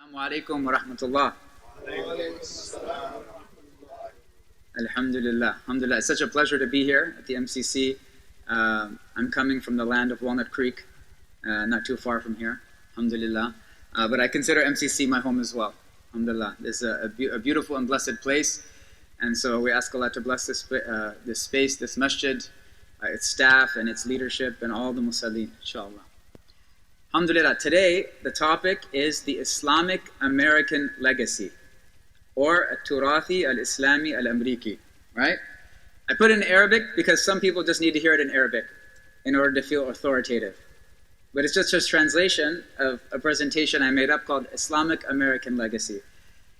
Assalamu alaikum wa rahmatullah. Alhamdulillah. Alhamdulillah. It's such a pleasure to be here at the MCC. I'm coming from the land of Walnut Creek, not too far from here. Alhamdulillah. But I consider MCC my home as well. Alhamdulillah. This is a beautiful and blessed place. And so we ask Allah to bless this space, this masjid, its staff and its leadership and all the musalleen, inshallah. Alhamdulillah. Today, the topic is the Islamic American Legacy, or Turathi al-Islami al-Amriki, right? I put it in Arabic because some people just need to hear it in Arabic in order to feel authoritative. But it's just a translation of a presentation I made up called Islamic American Legacy.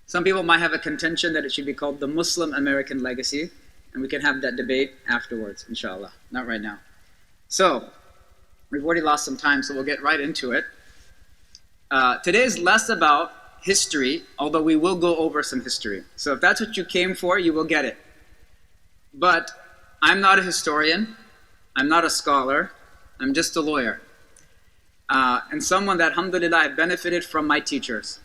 Some people might have a contention that it should be called the Muslim American Legacy, and we can have that debate afterwards, inshallah, not right now. So, we've already lost some time, so we'll get right into it. Today is less about history, although we will go over some history. So if that's what you came for, you will get it. But I'm not a historian, I'm not a scholar, I'm just a lawyer. And someone that, alhamdulillah, I benefited from my teachers.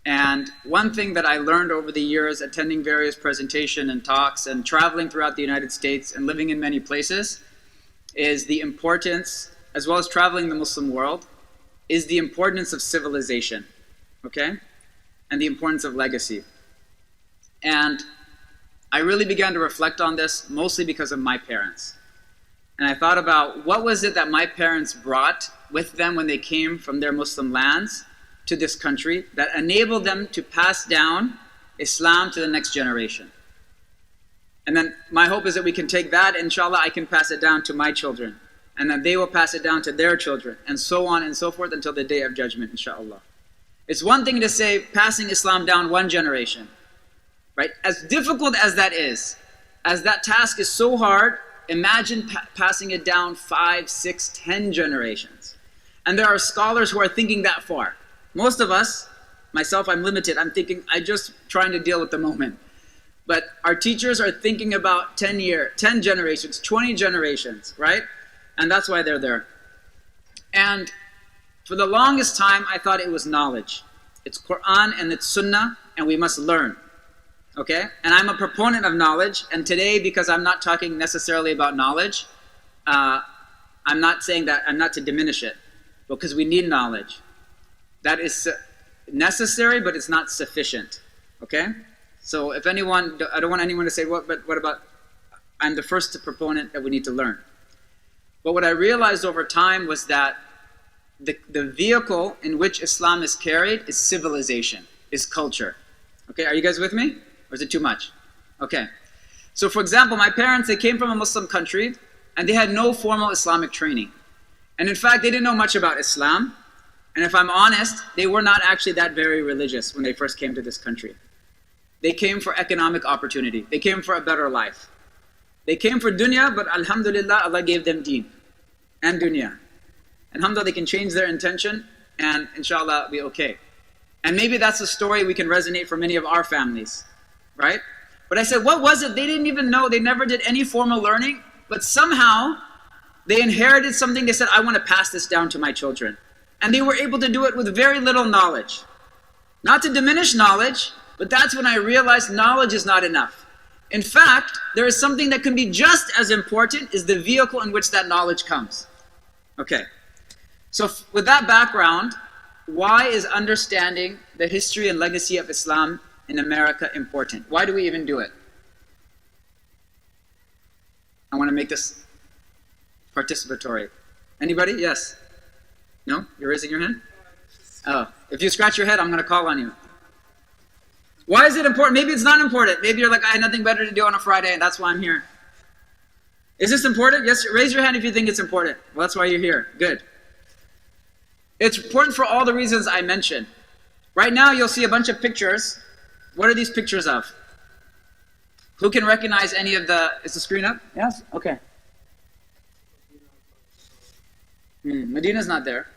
And one thing that I learned over the years, attending various presentations and talks and traveling throughout the United States and living in many places, is the importance, as well as traveling the Muslim world, is the importance of civilization, okay? And the importance of legacy. And I really began to reflect on this mostly because of my parents. And I thought about what was it that my parents brought with them when they came from their Muslim lands to this country that enabled them to pass down Islam to the next generation. And then my hope is that we can take that, inshallah, I can pass it down to my children. And then they will pass it down to their children, and so on and so forth until the day of judgment, inshallah. It's one thing to say passing Islam down one generation, right? As difficult as that is, as that task is so hard, imagine passing it down 5, 6, 10 generations. And there are scholars who are thinking that far. Most of us, myself, I'm limited. I'm thinking, I'm just trying to deal with the moment. But our teachers are thinking about 10 generations, 20 generations, right? And that's why they're there. And for the longest time, I thought it was knowledge. It's Quran and it's Sunnah, and we must learn, okay? And I'm a proponent of knowledge, and today, because I'm not talking necessarily about knowledge, I'm not saying that, I'm not to diminish it, because we need knowledge. That is necessary, but it's not sufficient, okay? So if anyone, I don't want anyone to say, what about, I'm the first proponent that we need to learn. But what I realized over time was that the vehicle in which Islam is carried is civilization, is culture. Okay, are you guys with me? Or is it too much? Okay. So for example, my parents, they came from a Muslim country and they had no formal Islamic training. And in fact, they didn't know much about Islam. And if I'm honest, they were not actually that very religious when they first came to this country. They came for economic opportunity. They came for a better life. They came for dunya, but alhamdulillah, Allah gave them deen and dunya. And alhamdulillah, they can change their intention and inshallah be okay. And maybe that's a story we can resonate for many of our families, right? But I said, what was it? They didn't even know. They never did any formal learning, but somehow they inherited something. They said, I want to pass this down to my children. And they were able to do it with very little knowledge. Not to diminish knowledge, but that's when I realized knowledge is not enough. In fact, there is something that can be just as important is the vehicle in which that knowledge comes. Okay, so with that background, why is understanding the history and legacy of Islam in America important? Why do we even do it? I want to make this participatory. Anybody? Yes? No? You're raising your hand? Oh, if you scratch your head, I'm going to call on you. Why is it important? Maybe it's not important. Maybe you're like, I had nothing better to do on a Friday and that's why I'm here. Is this important? Yes, raise your hand if you think it's important. Well, that's why you're here. Good. It's important for all the reasons I mentioned. Right now, you'll see a bunch of pictures. What are these pictures of? Who can recognize any of the... Is the screen up? Yes? Okay. Medina's not there.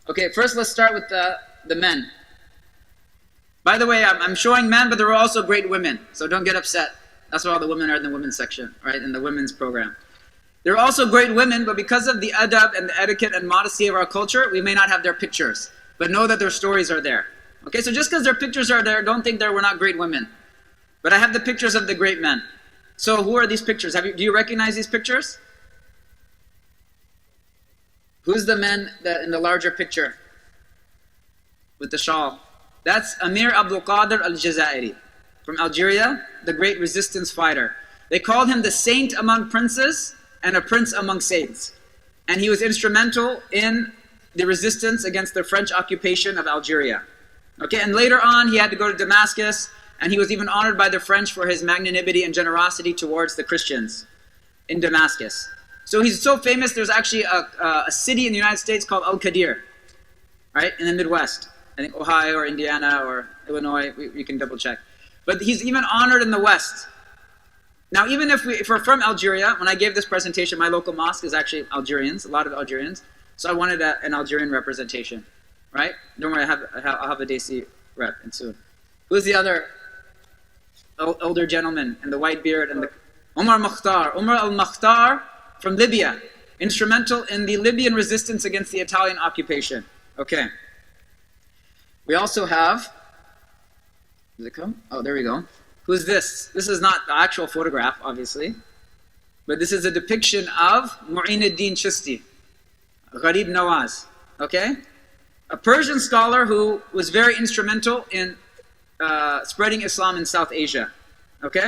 Okay, first let's start with the men. By the way, I'm showing men, but there are also great women, so don't get upset. That's why all the women are in the women's section, right, in the women's program. There are also great women, but because of the adab and the etiquette and modesty of our culture, we may not have their pictures. but know that their stories are there. Okay, so just because their pictures are there, don't think they were not great women. But I have the pictures of the great men. So who are these pictures? Do you recognize these pictures? Who's the men in the larger picture with the shawl? That's Amir Abdul-Qadir al-Jazairi from Algeria, the great resistance fighter. They called him the saint among princes and a prince among saints. And he was instrumental in the resistance against the French occupation of Algeria. Okay, and later on he had to go to Damascus, and he was even honored by the French for his magnanimity and generosity towards the Christians in Damascus. So he's so famous, there's actually a city in the United States called Al-Khadir, right, in the Midwest. I think Ohio or Indiana or Illinois, we can double check. But he's even honored in the West. Now, even if we're from Algeria, when I gave this presentation, my local mosque is actually Algerians, a lot of Algerians. So I wanted an Algerian representation, right? Don't worry, I'll have a Desi rep and soon. Who's the other older gentleman in the white beard and the Omar al-Makhtar from Libya, instrumental in the Libyan resistance against the Italian occupation. Okay. We also have, does it come? Oh, there we go. Who's this? This is not the actual photograph, obviously, but this is a depiction of Mu'inuddin Chishti, Gharib Nawaz, okay? A Persian scholar who was very instrumental in spreading Islam in South Asia, okay?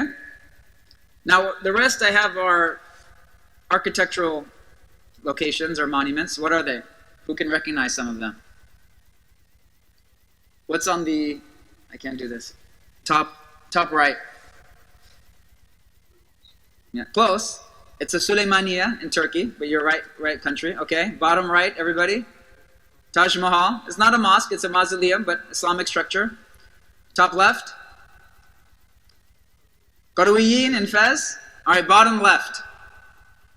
Now, the rest I have are architectural locations or monuments. What are they? Who can recognize some of them? What's on the, I can't do this, top right? Yeah, close. It's a Suleymaniye in Turkey, but you're right country, okay? Bottom right, everybody. Taj Mahal. It's not a mosque, it's a mausoleum, but Islamic structure. Top left. Qarawiyyin in Fez. All right, bottom left.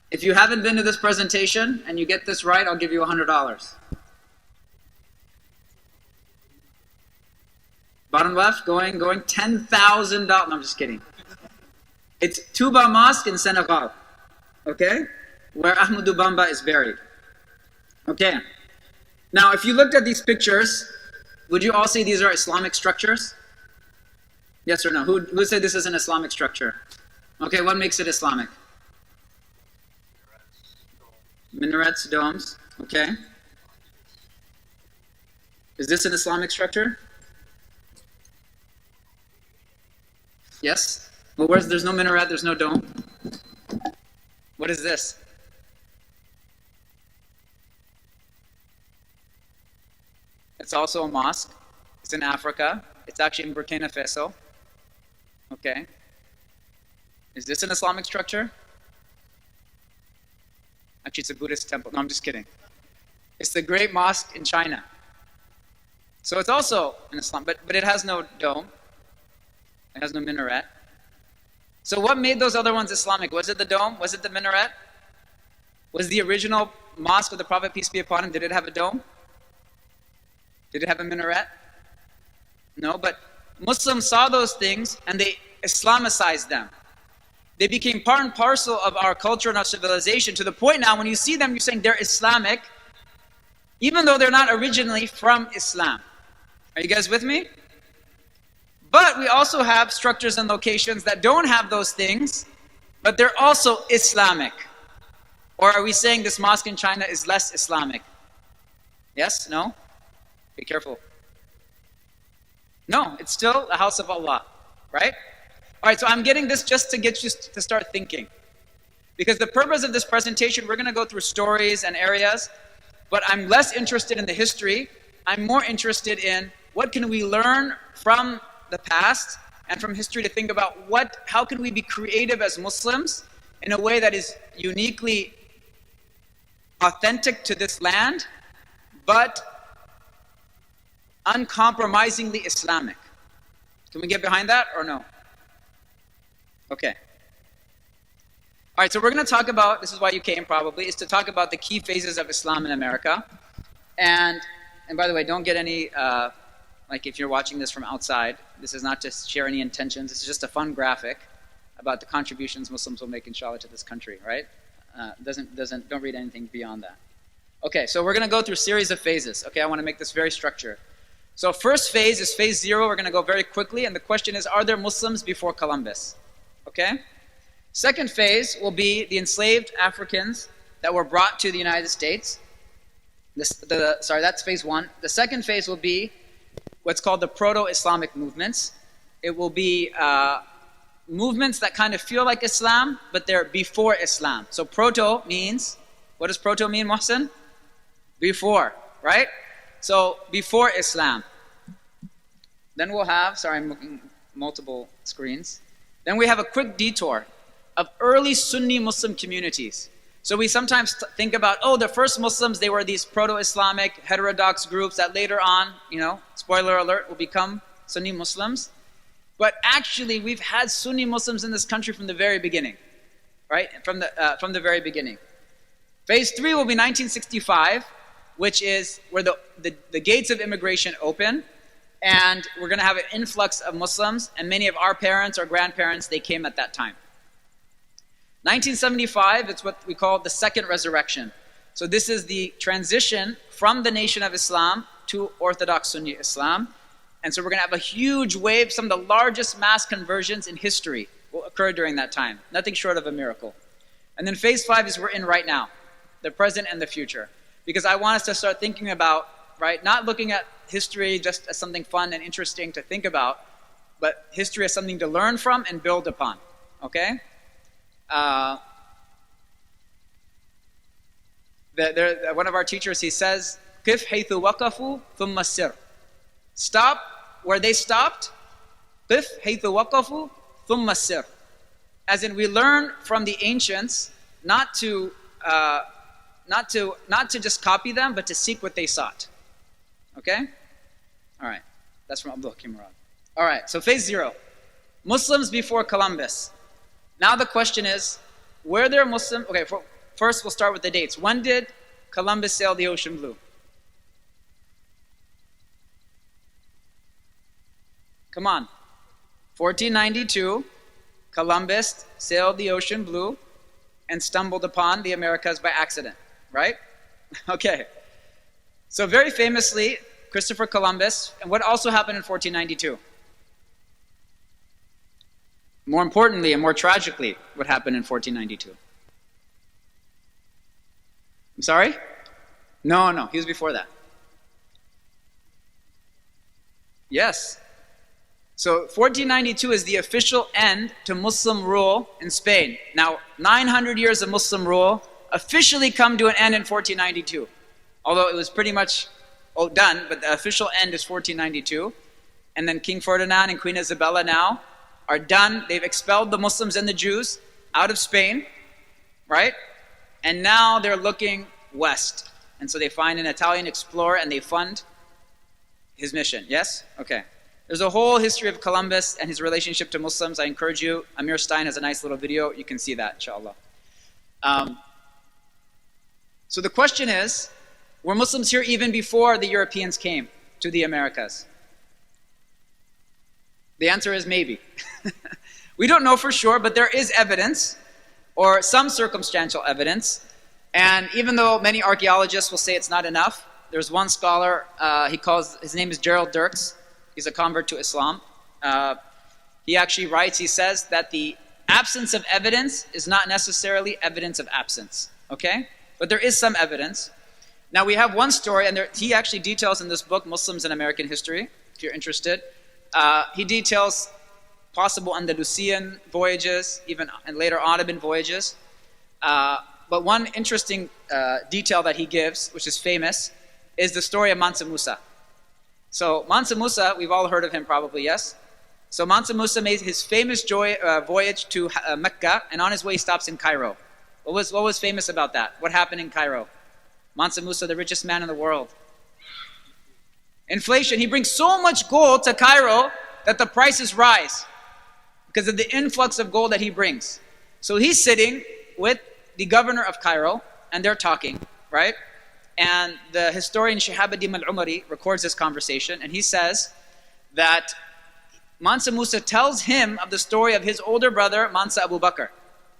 If you haven't been to this presentation and you get this right, I'll give you $100. Bottom left, going, $10,000. No, I'm just kidding. It's Touba Mosque in Senegal, okay? Where Ahmadou Bamba is buried. Okay. Now, if you looked at these pictures, would you all say these are Islamic structures? Yes or no? Who would say this is an Islamic structure? Okay, what makes it Islamic? Minarets, domes, okay. Is this an Islamic structure? Yes? Well, there's no minaret, there's no dome. What is this? It's also a mosque. It's in Africa. It's actually in Burkina Faso. Okay. Is this an Islamic structure? Actually, it's a Buddhist temple. No, I'm just kidding. It's the Great Mosque in China. So it's also an Islam, but it has no dome. It has no minaret. So what made those other ones Islamic? Was it the dome? Was it the minaret? Was the original mosque of the Prophet, peace be upon him, did it have a dome? Did it have a minaret? No, but Muslims saw those things and they Islamicized them. They became part and parcel of our culture and our civilization to the point now when you see them, you're saying they're Islamic, even though they're not originally from Islam. Are you guys with me? But we also have structures and locations that don't have those things, but they're also Islamic. Or are we saying this mosque in China is less Islamic? Yes? No? Be careful. No, it's still the house of Allah, right? All right, so I'm getting this just to get you to start thinking. Because the purpose of this presentation, we're going to go through stories and areas, but I'm less interested in the history. I'm more interested in what can we learn from the past and from history to think about how can we be creative as Muslims in a way that is uniquely authentic to this land, but uncompromisingly Islamic. Can we get behind that or no? Okay. All right, so we're going to talk about, this is why you came probably, is to talk about the key phases of Islam in America. And by the way, don't get any, like if you're watching this from outside, this is not to share any intentions, this is just a fun graphic about the contributions Muslims will make, inshallah, to this country, right? Don't read anything beyond that. Okay, so we're going to go through a series of phases. Okay, I want to make this very structured. So first phase is phase 0. We're going to go very quickly, and the question is, are there Muslims before Columbus? Okay? Second phase will be the enslaved Africans that were brought to the United States. Sorry, that's phase 1. The second phase will be what's called the proto-Islamic movements. It will be movements that kind of feel like Islam, but they're before Islam. So proto means, what does proto mean, Mohsen? Before, right? So before Islam. Then we'll have, sorry, I'm looking multiple screens. Then we have a quick detour of early Sunni Muslim communities. So we sometimes think about, oh, the first Muslims, they were these proto-Islamic, heterodox groups that later on, spoiler alert, will become Sunni Muslims. But actually, we've had Sunni Muslims in this country from the very beginning, right? From the very beginning. Phase 3 will be 1965, which is where the gates of immigration open, and we're going to have an influx of Muslims, and many of our parents or grandparents, they came at that time. 1975, it's what we call the second resurrection. So this is the transition from the Nation of Islam to Orthodox Sunni Islam. And so we're going to have a huge wave. Some of the largest mass conversions in history will occur during that time. Nothing short of a miracle. And then phase 5 is we're in right now, the present and the future. Because I want us to start thinking about, right, not looking at history just as something fun and interesting to think about, but history as something to learn from and build upon. Okay? One of our teachers, he says, "Kif haythu waqafu thumma sir." Stop where they stopped. Qif haythu waqafu thumma sir. As in, we learn from the ancients not to just copy them, but to seek what they sought. Okay? All right. That's from Abdul Hakim Murad. All right. So phase 0, Muslims before Columbus. Now the question is, were there Muslims? Okay. First, we'll start with the dates. When did Columbus sail the ocean blue? Come on. 1492, Columbus sailed the ocean blue and stumbled upon the Americas by accident, right? Okay. So very famously, Christopher Columbus, and what also happened in 1492? More importantly and more tragically, what happened in 1492? I'm sorry? No, he was before that. Yes. So 1492 is the official end to Muslim rule in Spain. Now, 900 years of Muslim rule officially come to an end in 1492. Although it was pretty much done, but the official end is 1492. And then King Ferdinand and Queen Isabella now are done. They've expelled the Muslims and the Jews out of Spain, right? And now they're looking west. And so they find an Italian explorer and they fund his mission. Yes? Okay. There's a whole history of Columbus and his relationship to Muslims. I encourage you. Amir Stein has a nice little video. You can see that, inshallah. So the question is, were Muslims here even before the Europeans came to the Americas? The answer is maybe. We don't know for sure, but there is evidence, or some circumstantial evidence. And even though many archaeologists will say it's not enough, there's one scholar, his name is Gerald Dirks. He's a convert to Islam. He actually writes, he says that the absence of evidence is not necessarily evidence of absence, okay? But there is some evidence. Now we have one story, and he actually details in this book, Muslims in American History, if you're interested. He details possible Andalusian voyages, even and later Ottoman voyages. But one interesting detail that he gives, which is famous, is the story of Mansa Musa. So Mansa Musa, we've all heard of him probably, yes? So Mansa Musa made his famous voyage to Mecca, and on his way he stops in Cairo. What was famous about that? What happened in Cairo? Mansa Musa, the richest man in the world. Inflation. He brings so much gold to Cairo that the prices rise because of the influx of gold that he brings. So he's sitting with the governor of Cairo, and they're talking, right? And the historian Shihabuddin al-Umari records this conversation, and he says that Mansa Musa tells him of the story of his older brother, Mansa Abu Bakr.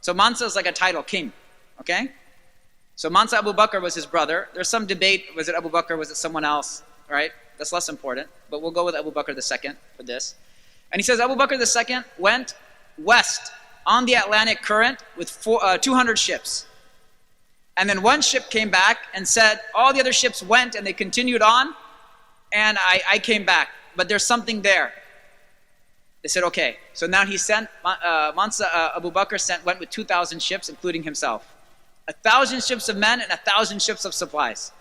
So Mansa is like a title, king, okay? So Mansa Abu Bakr was his brother. There's some debate, was it Abu Bakr, was it someone else, right? That's less important, but we'll go with Abu Bakr II for this. And he says Abu Bakr II went west on the Atlantic current with 200 ships. And then one ship came back and said, all the other ships went and they continued on, and I came back, but there's something there. They said, okay. So now he sent, Mansa Abu Bakr went with 2,000 ships, including himself. 1,000 ships of men and 1,000 ships of supplies.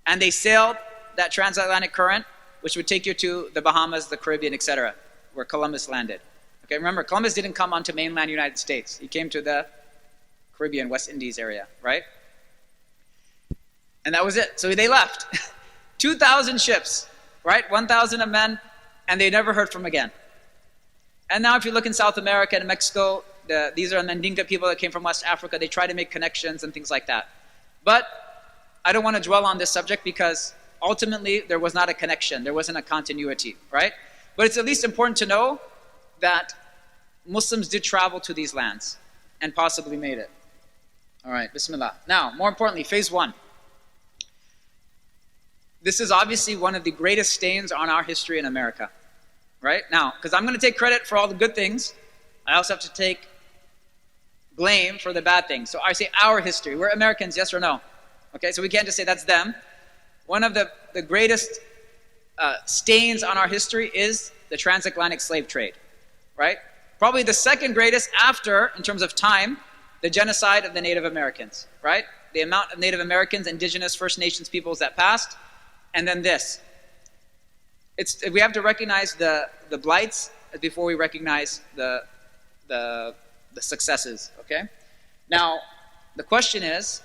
And they sailed that transatlantic current, which would take you to the Bahamas, the Caribbean, etc., where Columbus landed. Okay, remember, Columbus didn't come onto mainland United States. He came to the Caribbean, West Indies area, right? And that was it. So they left. 2,000 ships, right? 1,000 of men, and they never heard from again. And now if you look in South America and Mexico, these are Mandinka people that came from West Africa. They try to make connections and things like that. But I don't want to dwell on this subject because ultimately there was not a connection. There wasn't a continuity, right? But it's at least important to know that Muslims did travel to these lands and possibly made it. All right, Bismillah. Now, more importantly, phase one. This is obviously one of the greatest stains on our history in America, right? Now, because I'm going to take credit for all the good things, I also have to take blame for the bad things. So I say our history. We're Americans, yes or no? Okay, so we can't just say that's them. One of the greatest stains on our history is the transatlantic slave trade, right? Probably the second greatest after, in terms of time, the genocide of the Native Americans, right? The amount of Native Americans, indigenous First Nations peoples that passed, and then this. We have to recognize the blights before we recognize the successes, okay? Now, the question is,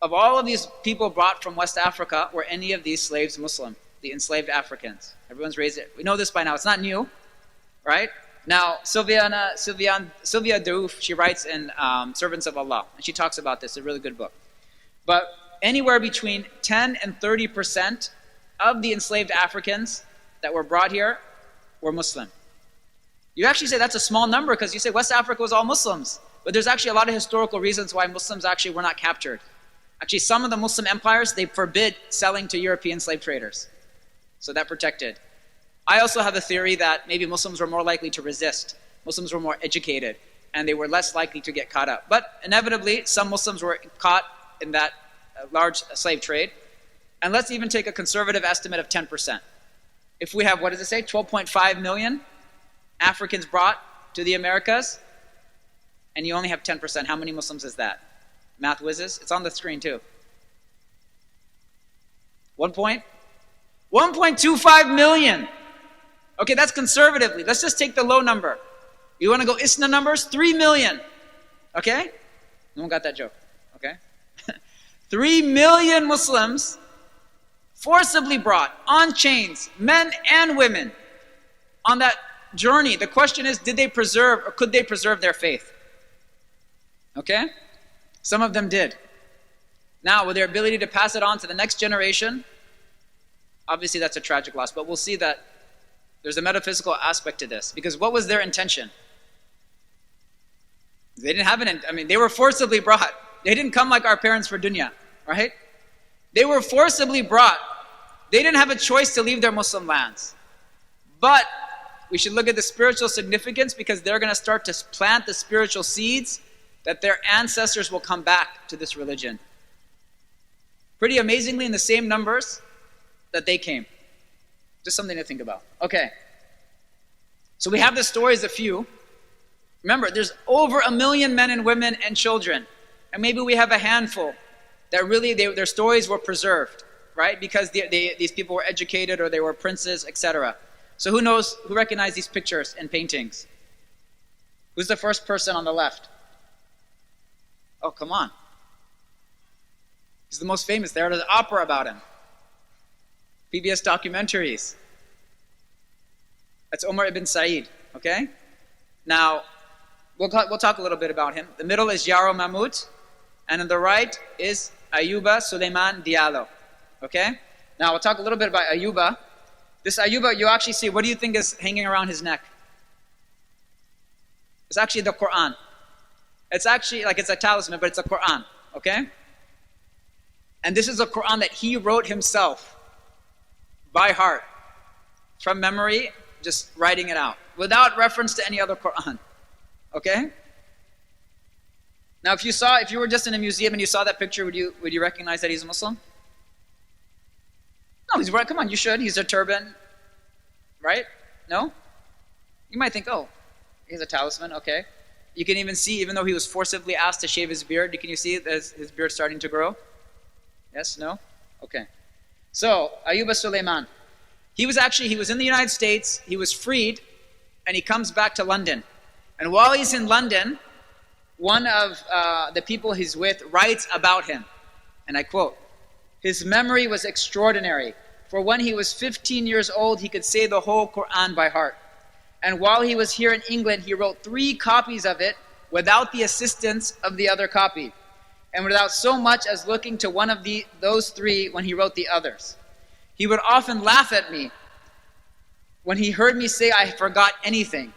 of all of these people brought from West Africa, were any of these slaves Muslim? The enslaved Africans. Everyone's raised it. We know this by now. It's not new, right? Now, Sylvia Daouf, she writes in Servants of Allah, and she talks about this, a really good book. But anywhere between 10 and 30% of the enslaved Africans that were brought here were Muslim. You actually say that's a small number because you say West Africa was all Muslims. But there's actually a lot of historical reasons why Muslims actually were not captured. Actually, some of the Muslim empires, they forbid selling to European slave traders. So that protected. I also have a theory that maybe Muslims were more likely to resist. Muslims were more educated, and they were less likely to get caught up. But inevitably, some Muslims were caught in that large slave trade. And let's even take a conservative estimate of 10%. If we have, what does it say, 12.5 million Africans brought to the Americas, and you only have 10%, how many Muslims is that? Math whizzes? It's on the screen too. 1.25 million. Okay, that's conservatively. Let's just take the low number. You want to go ISNA numbers? 3 million. Okay? No one got that joke. Okay? 3 million Muslims forcibly brought on chains, men and women, on that journey. The question is, did they preserve or could they preserve their faith? Okay? Some of them did. Now, with their ability to pass it on to the next generation, obviously that's a tragic loss, but we'll see that there's a metaphysical aspect to this. Because what was their intention? They didn't have they were forcibly brought. They didn't come like our parents for dunya, right? They were forcibly brought. They didn't have a choice to leave their Muslim lands. But we should look at the spiritual significance because they're going to start to plant the spiritual seeds that their ancestors will come back to this religion. Pretty amazingly in the same numbers that they came. Just something to think about. Okay. So we have the stories, a few. Remember, there's over 1 million men and women and children. And maybe we have a handful that really, their stories were preserved, right? Because these people were educated or they were princes, etc. So who knows, who recognizes these pictures and paintings? Who's the first person on the left? Oh, come on. He's the most famous. There was an opera about him. PBS documentaries. That's Omar ibn Said, okay? Now, we'll talk a little bit about him. The middle is Yaro Mahmoud, and on the right is Ayuba Suleiman Diallo, okay? Now, we'll talk a little bit about Ayuba. This Ayuba, you actually see, what do you think is hanging around his neck? It's actually the Quran. It's actually, like it's a talisman, but it's a Quran, okay? And this is a Quran that he wrote himself by heart, from memory, just writing it out, without reference to any other Quran. Okay? Now, if you were just in a museum and you saw that picture, would you recognize that he's a Muslim? No, he's right. Come on, you should. He's a turban, right? No? You might think, oh, he's a talisman. Okay. You can even see, even though he was forcibly asked to shave his beard, can you see his beard starting to grow? Yes? No? Okay. So, Ayyub as-Sulaiman. He was in the United States, he was freed, and he comes back to London. And while he's in London, one of the people he's with writes about him, and I quote, "His memory was extraordinary, for when he was 15 years old, he could say the whole Quran by heart. And while he was here in England, he wrote 3 copies of it without the assistance of the other copy, and without so much as looking to one of those 3 when he wrote the others. He would often laugh at me when he heard me say I forgot anything,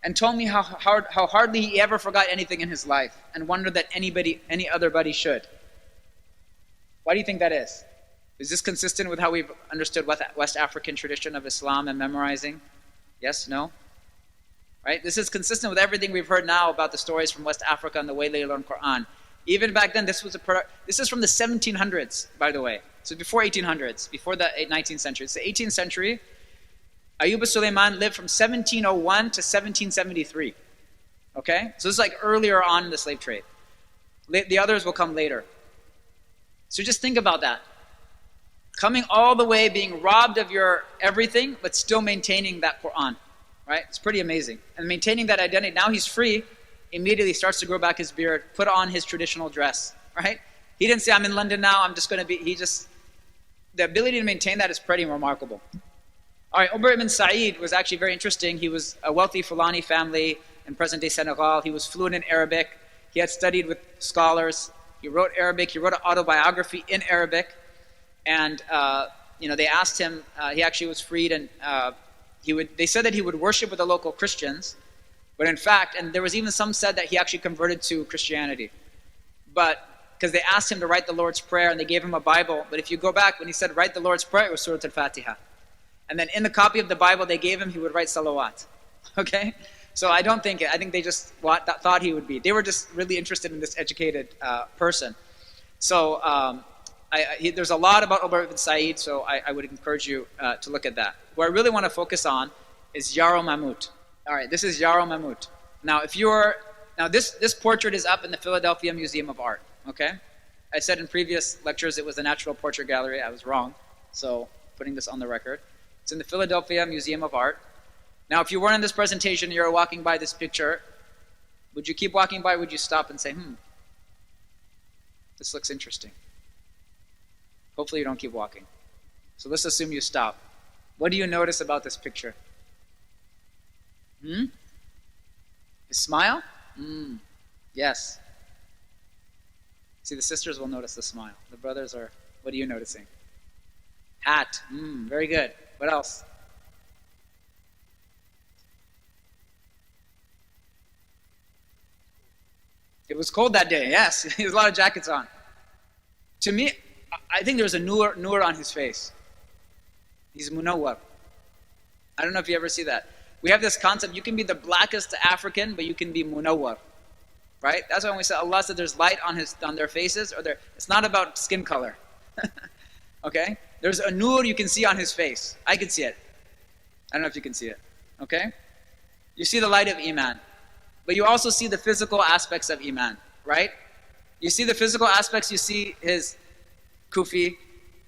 and told me how hardly he ever forgot anything in his life, and wondered that any other buddy should." Why do you think that is? Is this consistent with how we've understood West African tradition of Islam and memorizing? Yes? No? Right? This is consistent with everything we've heard now about the stories from West Africa and the way they learn Quran. Even back then, this is from the 1700s, by the way. So before 1800s, before the 19th century. It's the 18th century. Ayyub as-Sulaiman lived from 1701 to 1773. Okay? So this is like earlier on in the slave trade. The others will come later. So just think about that. Coming all the way, being robbed of your everything, but still maintaining that Quran. Right? It's pretty amazing. And maintaining that identity. Now he's free. Immediately starts to grow back his beard, put on his traditional dress. Right? He didn't say, I'm in London now, I'm just going to be, the ability to maintain that is pretty remarkable. All right, Umar ibn Sa'id was actually very interesting. He was a wealthy Fulani family in present-day Senegal. He was fluent in Arabic. He had studied with scholars. He wrote Arabic. He wrote an autobiography in Arabic. And, they asked him, he actually was freed, and they said that he would worship with the local Christians. But in fact, and there was even some said that he actually converted to Christianity. But, because they asked him to write the Lord's Prayer, and they gave him a Bible. But if you go back, when he said write the Lord's Prayer, it was Surah Al-Fatiha. And then in the copy of the Bible they gave him, he would write salawat. Okay? So I think they just thought he would be. They were just really interested in this educated person. So there's a lot about Umar ibn Sa'id, so I would encourage you to look at that. What I really want to focus on is Yaro Mahmud. All right, this is Yaro Mahmud. Now, this portrait is up in the Philadelphia Museum of Art. Okay? I said in previous lectures it was a National Portrait Gallery. I was wrong. So putting this on the record. It's in the Philadelphia Museum of Art. Now, if you weren't in this presentation, you're walking by this picture, would you keep walking by, or would you stop and say, this looks interesting? Hopefully you don't keep walking. So let's assume you stop. What do you notice about this picture? His smile? Yes. See, the sisters will notice the smile. The brothers are, what are you noticing? Hat. Very good. What else? It was cold that day, yes. He has a lot of jackets on. To me, I think there's a nur on his face. He's munawwar. I don't know if you ever see that. We have this concept, you can be the blackest African, but you can be munawwar. Right? That's why when we say Allah said there's light on their faces, it's not about skin color. Okay? There's a nur you can see on his face. I can see it. I don't know if you can see it. Okay? You see the light of Iman. But you also see the physical aspects of Iman. Right? You see the physical aspects, you see his kufi,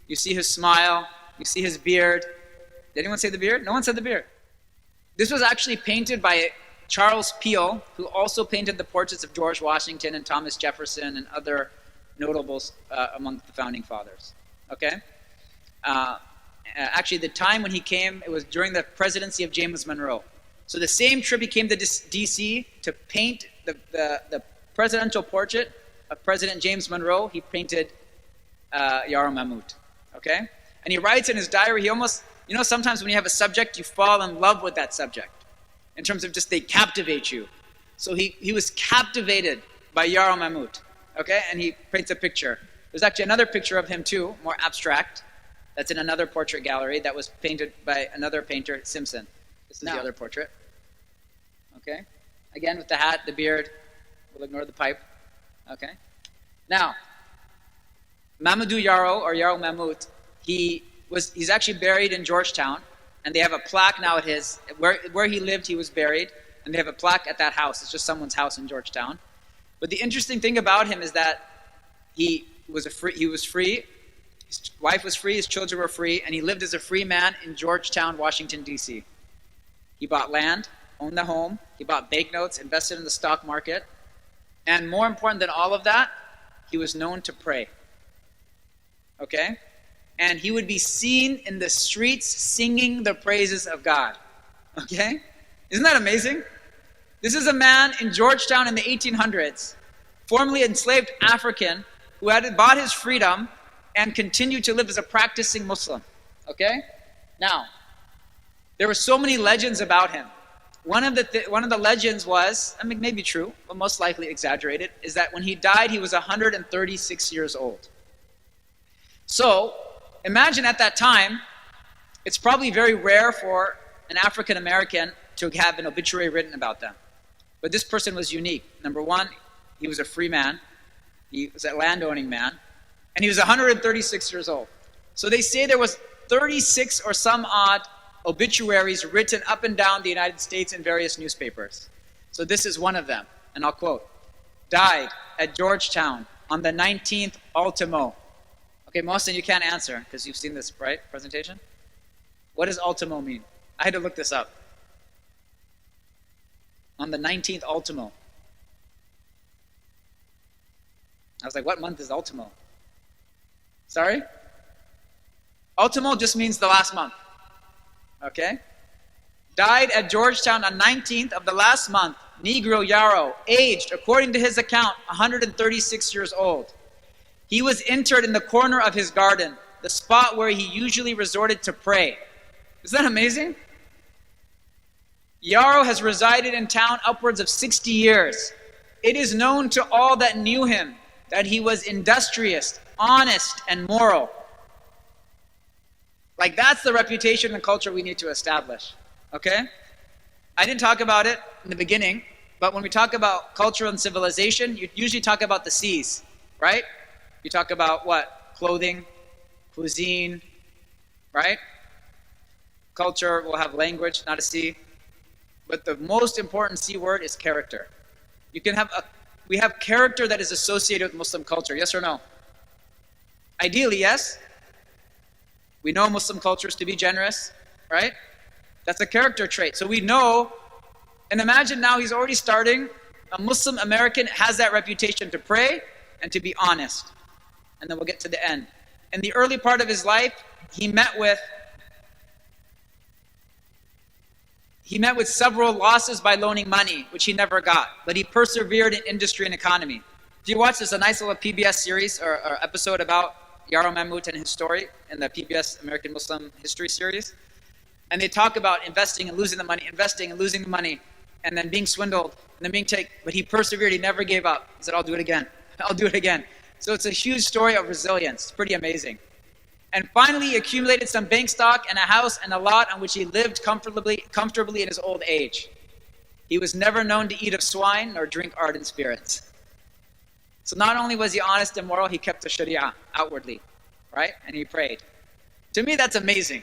you see his smile, you see his beard. Did anyone say the beard? No one said the beard. This was actually painted by Charles Peale, who also painted the portraits of George Washington and Thomas Jefferson and other notables among the founding fathers. Okay? Actually, the time when he came, it was during the presidency of James Monroe. So the same trip he came to D.C. to paint the presidential portrait of President James Monroe, he painted Yaro Mahmud. Okay? And he writes in his diary, he almost, sometimes when you have a subject, you fall in love with that subject. In terms of just they captivate you. So he was captivated by Yaro Mahmud. Okay? And he paints a picture. There's actually another picture of him too, more abstract. That's in another portrait gallery that was painted by another painter, Simpson. This is the other portrait. Okay? Again, with the hat, the beard. We'll ignore the pipe. Okay? Now, Mamadou Yaro, or Yaro Mahmoud, he's actually buried in Georgetown, and they have a plaque now at where he lived, he was buried, and they have a plaque at that house. It's just someone's house in Georgetown. But the interesting thing about him is that he was free, his wife was free, his children were free, and he lived as a free man in Georgetown, Washington, D.C. He bought land, owned the home, he bought banknotes, invested in the stock market, and more important than all of that, he was known to pray. Okay? And he would be seen in the streets singing the praises of God. Okay? Isn't that amazing? This is a man in Georgetown in the 1800s, formerly enslaved African, who had bought his freedom and continued to live as a practicing Muslim. Okay? Now, there were so many legends about him. One of the legends was, I mean, maybe true, but most likely exaggerated, is that when he died, he was 136 years old. So, imagine at that time, it's probably very rare for an African American to have an obituary written about them. But this person was unique. Number one, he was a free man. He was a landowning man. And he was 136 years old. So they say there was 36 or some odd obituaries written up and down the United States in various newspapers. So this is one of them, and I'll quote, "Died at Georgetown on the 19th ultimo." Okay, Mohsen, you can't answer because you've seen this, right, presentation? What does ultimo mean? I had to look this up. On the 19th ultimo. I was like, what month is ultimo? Sorry? Ultimo just means the last month. Okay? Died at Georgetown on 19th of the last month, Negro Yaro, aged, according to his account, 136 years old. He was interred in the corner of his garden, the spot where he usually resorted to pray. Isn't that amazing? Yaro has resided in town upwards of 60 years. It is known to all that knew him that he was industrious, honest, and moral. Like, that's the reputation and culture we need to establish. Okay? I didn't talk about it in the beginning, but when we talk about culture and civilization, you usually talk about the C's, right? You talk about what? Clothing, cuisine, right? Culture will have language, not a C. But the most important C word is character. We have character that is associated with Muslim culture, yes or no? Ideally, yes. We know Muslim cultures to be generous, right? That's a character trait. So we know, and imagine now he's already starting, a Muslim American has that reputation to pray and to be honest. And then we'll get to the end. In the early part of his life, he met with several losses by loaning money, which he never got. But he persevered in industry and economy. If you watch this, a nice little PBS series or episode about Yaro Mahmoud and his story in the PBS American Muslim History series. And they talk about investing and losing the money, investing and losing the money, and then being swindled, and then being taken. But he persevered, he never gave up. He said, I'll do it again. I'll do it again. So it's a huge story of resilience. It's pretty amazing. And finally, he accumulated some bank stock and a house and a lot on which he lived comfortably in his old age. He was never known to eat of swine nor drink ardent spirits. So not only was he honest and moral, he kept the Sharia outwardly, right? And he prayed. To me, that's amazing.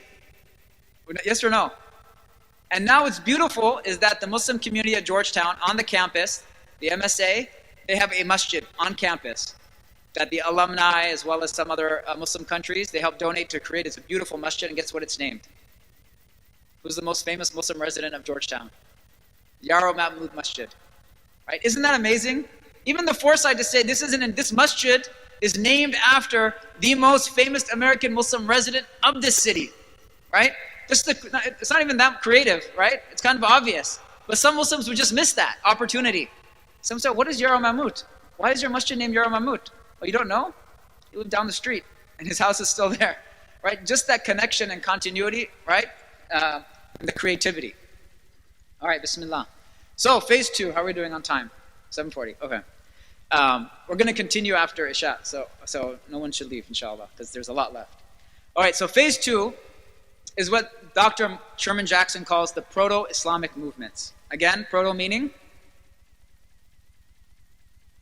Yes or no? And now what's beautiful is that the Muslim community at Georgetown, on the campus, the MSA, they have a masjid on campus that the alumni, as well as some other Muslim countries, they help donate to create. It's a beautiful masjid, and guess what it's named? Who's the most famous Muslim resident of Georgetown? Yaro Mahmoud Masjid. Right? Isn't that amazing? Even the foresight to say this masjid is named after the most famous American Muslim resident of this city. Right? It's not even that creative, right? It's kind of obvious. But some Muslims would just miss that opportunity. Some say, what is Yaro Mahmoud? Why is your masjid named Yaro Mahmoud? Well, you don't know? He lived down the street, and his house is still there. Right? Just that connection and continuity, right? And the creativity. All right, Bismillah. So, phase 2, how are we doing on time? 7:40, okay. We're going to continue after Isha, so no one should leave, inshallah, because there's a lot left. All right, so phase 2 is what Dr. Sherman Jackson calls the proto-Islamic movements. Again, proto meaning?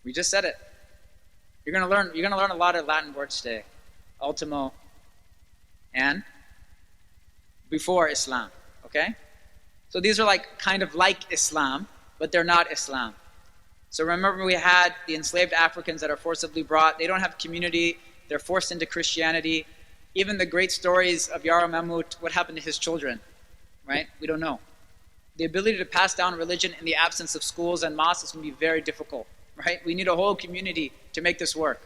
We just said it. You're going to learn a lot of Latin words today. Ultimo and before Islam, okay? So these are like kind of like Islam, but they're not Islam. So remember, we had the enslaved Africans that are forcibly brought. They don't have community. They're forced into Christianity. Even the great stories of Yara Mahmud, what happened to his children, right? We don't know. The ability to pass down religion in the absence of schools and mosques is going to be very difficult, right? We need a whole community to make this work.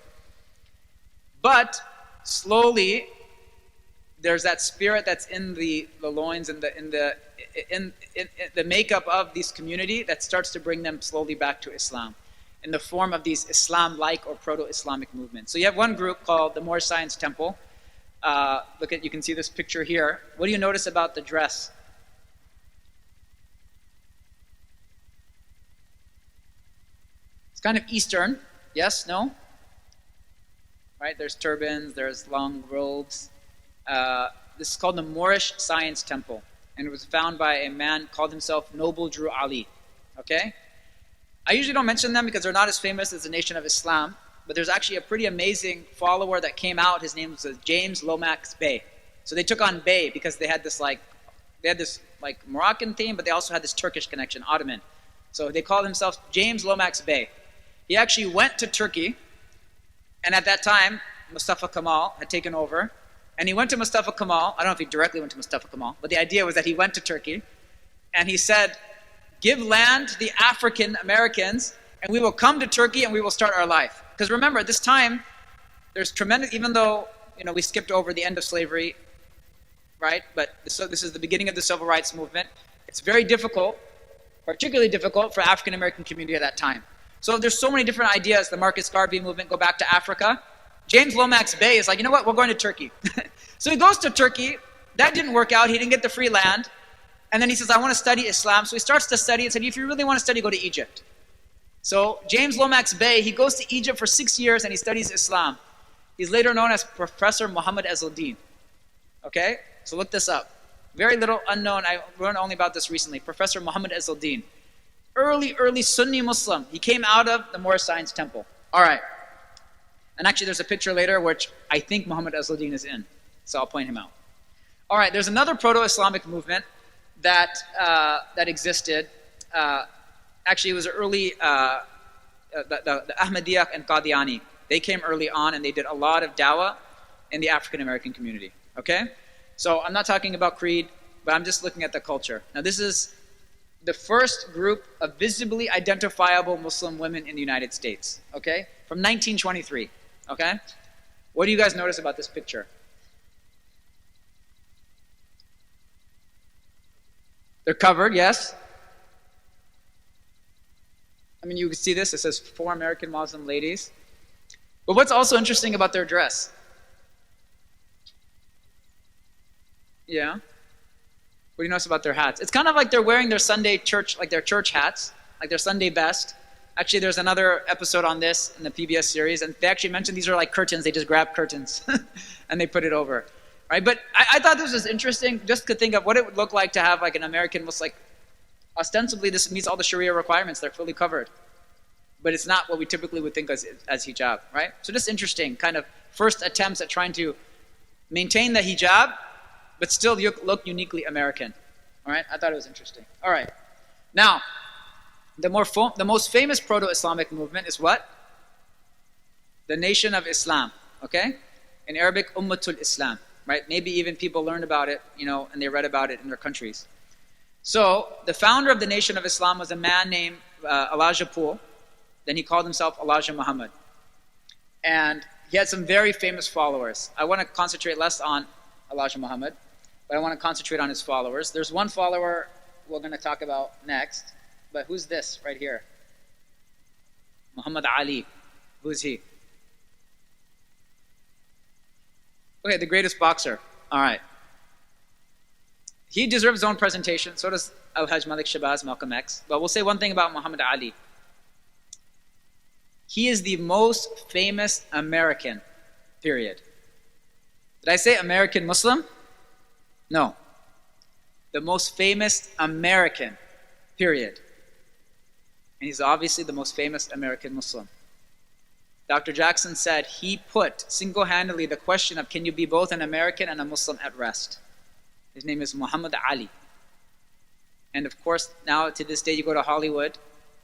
But slowly, there's that spirit that's in the loins and in the makeup of this community that starts to bring them slowly back to Islam in the form of these Islam-like or proto-Islamic movements. So you have one group called the Moorish Science Temple. You can see this picture here. What do you notice about the dress? It's kind of Eastern. Yes? No? Right? There's turbans, there's long robes. This is called the Moorish Science Temple, and it was found by a man called himself Noble Drew Ali. Okay? I usually don't mention them because they're not as famous as the Nation of Islam, but there's actually a pretty amazing follower that came out. His name was James Lomax Bey. So they took on Bey because they had this Moroccan theme, but they also had this Turkish connection, Ottoman. So they called themselves James Lomax Bey. He actually went to Turkey, and at that time, Mustafa Kemal had taken over. And he went to Mustafa Kemal. I don't know if he directly went to Mustafa Kemal, but the idea was that he went to Turkey, and he said, give land to the African Americans, and we will come to Turkey and we will start our life. Because remember, at this time, there's tremendous, even though we skipped over the end of slavery, right? But this is the beginning of the civil rights movement. It's very difficult, particularly difficult for African American community at that time. So there's so many different ideas. The Marcus Garvey movement, go back to Africa. James Lomax Bey is like, you know what, we're going to Turkey. So he goes to Turkey. That didn't work out. He didn't get the free land. And then he says, I want to study Islam. So he starts to study and said, if you really want to study, go to Egypt. So James Lomax Bey, he goes to Egypt for 6 years and he studies Islam. He's later known as Professor Muhammad Ezzaldin. Okay? So look this up. Very little unknown. I learned only about this recently. Professor Muhammad Ezzaldin. Early Sunni Muslim. He came out of the Moorish Science Temple. All right. And actually there's a picture later which I think Muhammad Ezzaldin is in. So I'll point him out. All right, there's another proto-Islamic movement that existed. Actually, it was early, the Ahmadiyya and Qadiani. They came early on and they did a lot of dawah in the African American community. Okay? So I'm not talking about creed, but I'm just looking at the culture. Now this is the first group of visibly identifiable Muslim women in the United States. Okay? From 1923. Okay? What do you guys notice about this picture? They're covered, yes? I mean, you can see this. It says 4 American Muslim ladies. But what's also interesting about their dress? Yeah? What do you notice about their hats? It's kind of like they're wearing their Sunday church, like their church hats, like their Sunday best. Actually, there's another episode on this in the PBS series, and they actually mentioned these are like curtains. They just grab curtains and they put it over. Right? But I thought this was interesting just to think of what it would look like to have like an American Muslim. Like, ostensibly, this meets all the Sharia requirements. They're fully covered. But it's not what we typically would think as hijab, right? So just interesting kind of first attempts at trying to maintain the hijab, but still look uniquely American. All right? I thought it was interesting. All right. Now, the most famous proto-Islamic movement is what? The Nation of Islam, okay? In Arabic, Ummatul Islam. Right? Maybe even people learned about it, and they read about it in their countries. So the founder of the Nation of Islam was a man named Elijah Poole. Then he called himself Elijah Muhammad. And he had some very famous followers. I want to concentrate less on Elijah Muhammad, but I want to concentrate on his followers. There's one follower we're going to talk about next, but who's this right here? Muhammad Ali. Who's he? Okay, the greatest boxer. All right. He deserves his own presentation. So does Al-Hajj Malik Shabazz, Malcolm X. But we'll say one thing about Muhammad Ali. He is the most famous American, period. Did I say American Muslim? No. The most famous American, period. And he's obviously the most famous American Muslim. Dr. Jackson said he put single-handedly the question of can you be both an American and a Muslim at rest. His name is Muhammad Ali. And of course, now to this day you go to Hollywood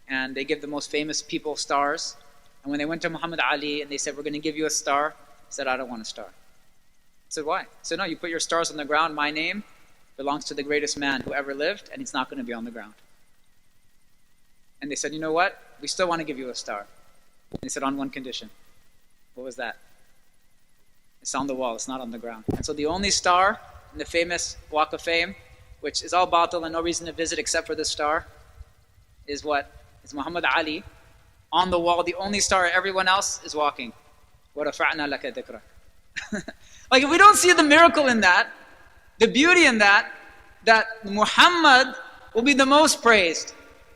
and they give the most famous people stars. And when they went to Muhammad Ali and they said, we're going to give you a star, he said, I don't want a star. I said, why? He said, no, you put your stars on the ground, my name belongs to the greatest man who ever lived, and it's not going to be on the ground. And they said, you know what? We still want to give you a star. And he said, on one condition. What was that? It's on the wall, it's not on the ground. And so the only star in the famous Walk of Fame, which is all batil and no reason to visit except for this star, is what? It's Muhammad Ali on the wall. The only star, everyone else is walking. وَرَفَعْنَا لَكَ ذِكْرَكَ. Like if we don't see the miracle in that, the beauty in that Muhammad will be the most praised.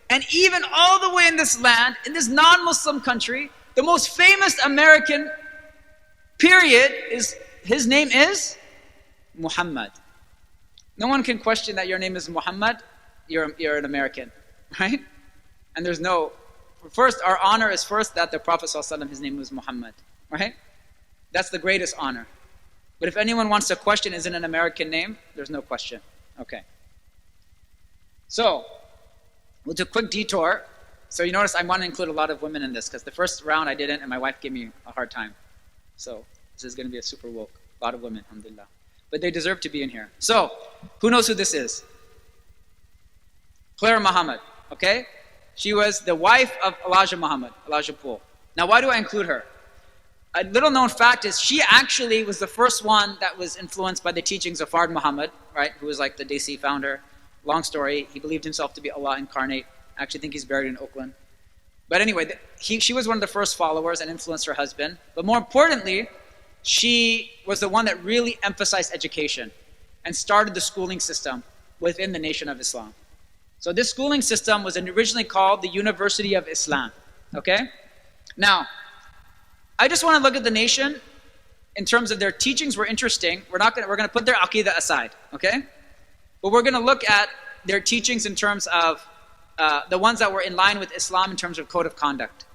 And even all the way in this land, in this non-Muslim country, the most famous American, period, his name is Muhammad. No one can question that your name is Muhammad, you're an American, right? And there's no, first, our honor is first that the Prophet ﷺ, his name was Muhammad, right? That's the greatest honor. But if anyone wants to question, is it an American name? There's no question. Okay. So, we'll do a quick detour. So you notice I want to include a lot of women in this because the first round I didn't and my wife gave me a hard time. So this is going to be a super woke. A lot of women, alhamdulillah. But they deserve to be in here. So, who knows who this is? Claire Muhammad, okay? She was the wife of Elijah Muhammad, Elijah Poole. Now why do I include her? A little known fact is she actually was the first one that was influenced by the teachings of Fard Muhammad, right? Who was like the Desi founder. Long story, he believed himself to be Allah incarnate. I actually think he's buried in Oakland. But anyway, she was one of the first followers and influenced her husband. But more importantly, she was the one that really emphasized education and started the schooling system within the Nation of Islam. So this schooling system was originally called the University of Islam, okay? Now, I just want to look at the nation in terms of their teachings were interesting. We're going to put their aqidah aside, okay? But we're going to look at their teachings in terms of the ones that were in line with Islam in terms of code of conduct.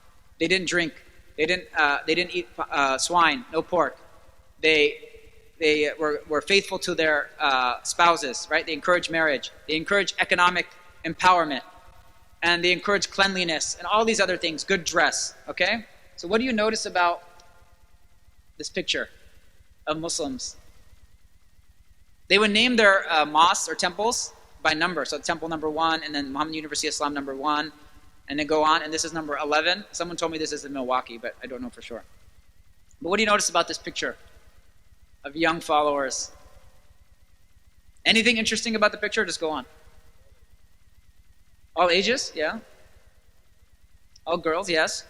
They didn't drink. They didn't eat swine, no pork. They were faithful to their spouses, right? They encouraged marriage. They encouraged economic empowerment. And they encouraged cleanliness and all these other things, good dress, okay? So what do you notice about this picture of Muslims? They would name their mosques or temples by number. So temple number 1, and then Muhammad University of Islam number 1, and then go on, and this is number 11. Someone told me this is in Milwaukee, but I don't know for sure. But what do you notice about this picture of young followers? Anything interesting about the picture? Just go on. All ages? Yeah. All girls? Yes.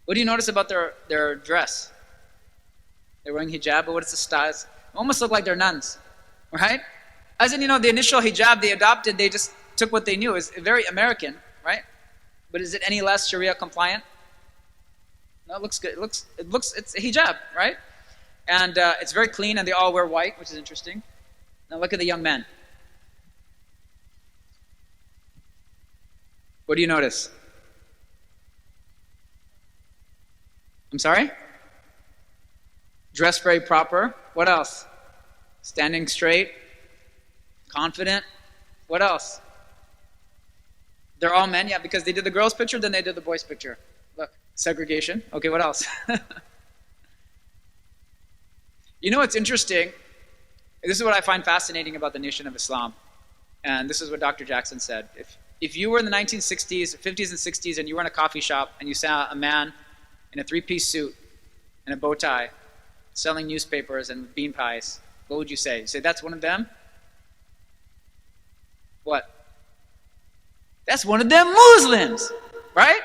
What do you notice about their dress? They're wearing hijab, but what is the style? It almost look like they're nuns, right? As in, the initial hijab they adopted, they just took what they knew. It's very American, right? But is it any less Sharia compliant? No, it looks good. It's a hijab, right? And it's very clean, and they all wear white, which is interesting. Now look at the young men. What do you notice? I'm sorry? Dressed very proper. What else? Standing straight. Confident. What else? They're all men, yeah, because they did the girls' picture, then they did the boys' picture. Look, segregation. Okay, what else? You know what's interesting? This is what I find fascinating about the Nation of Islam. And this is what Dr. Jackson said. If you were in the 1960s, 50s and 60s, and you were in a coffee shop, and you saw a man in a 3-piece suit and a bow tie, selling newspapers and bean pies, what would you say? You say, that's one of them? What? That's one of them Muslims, right?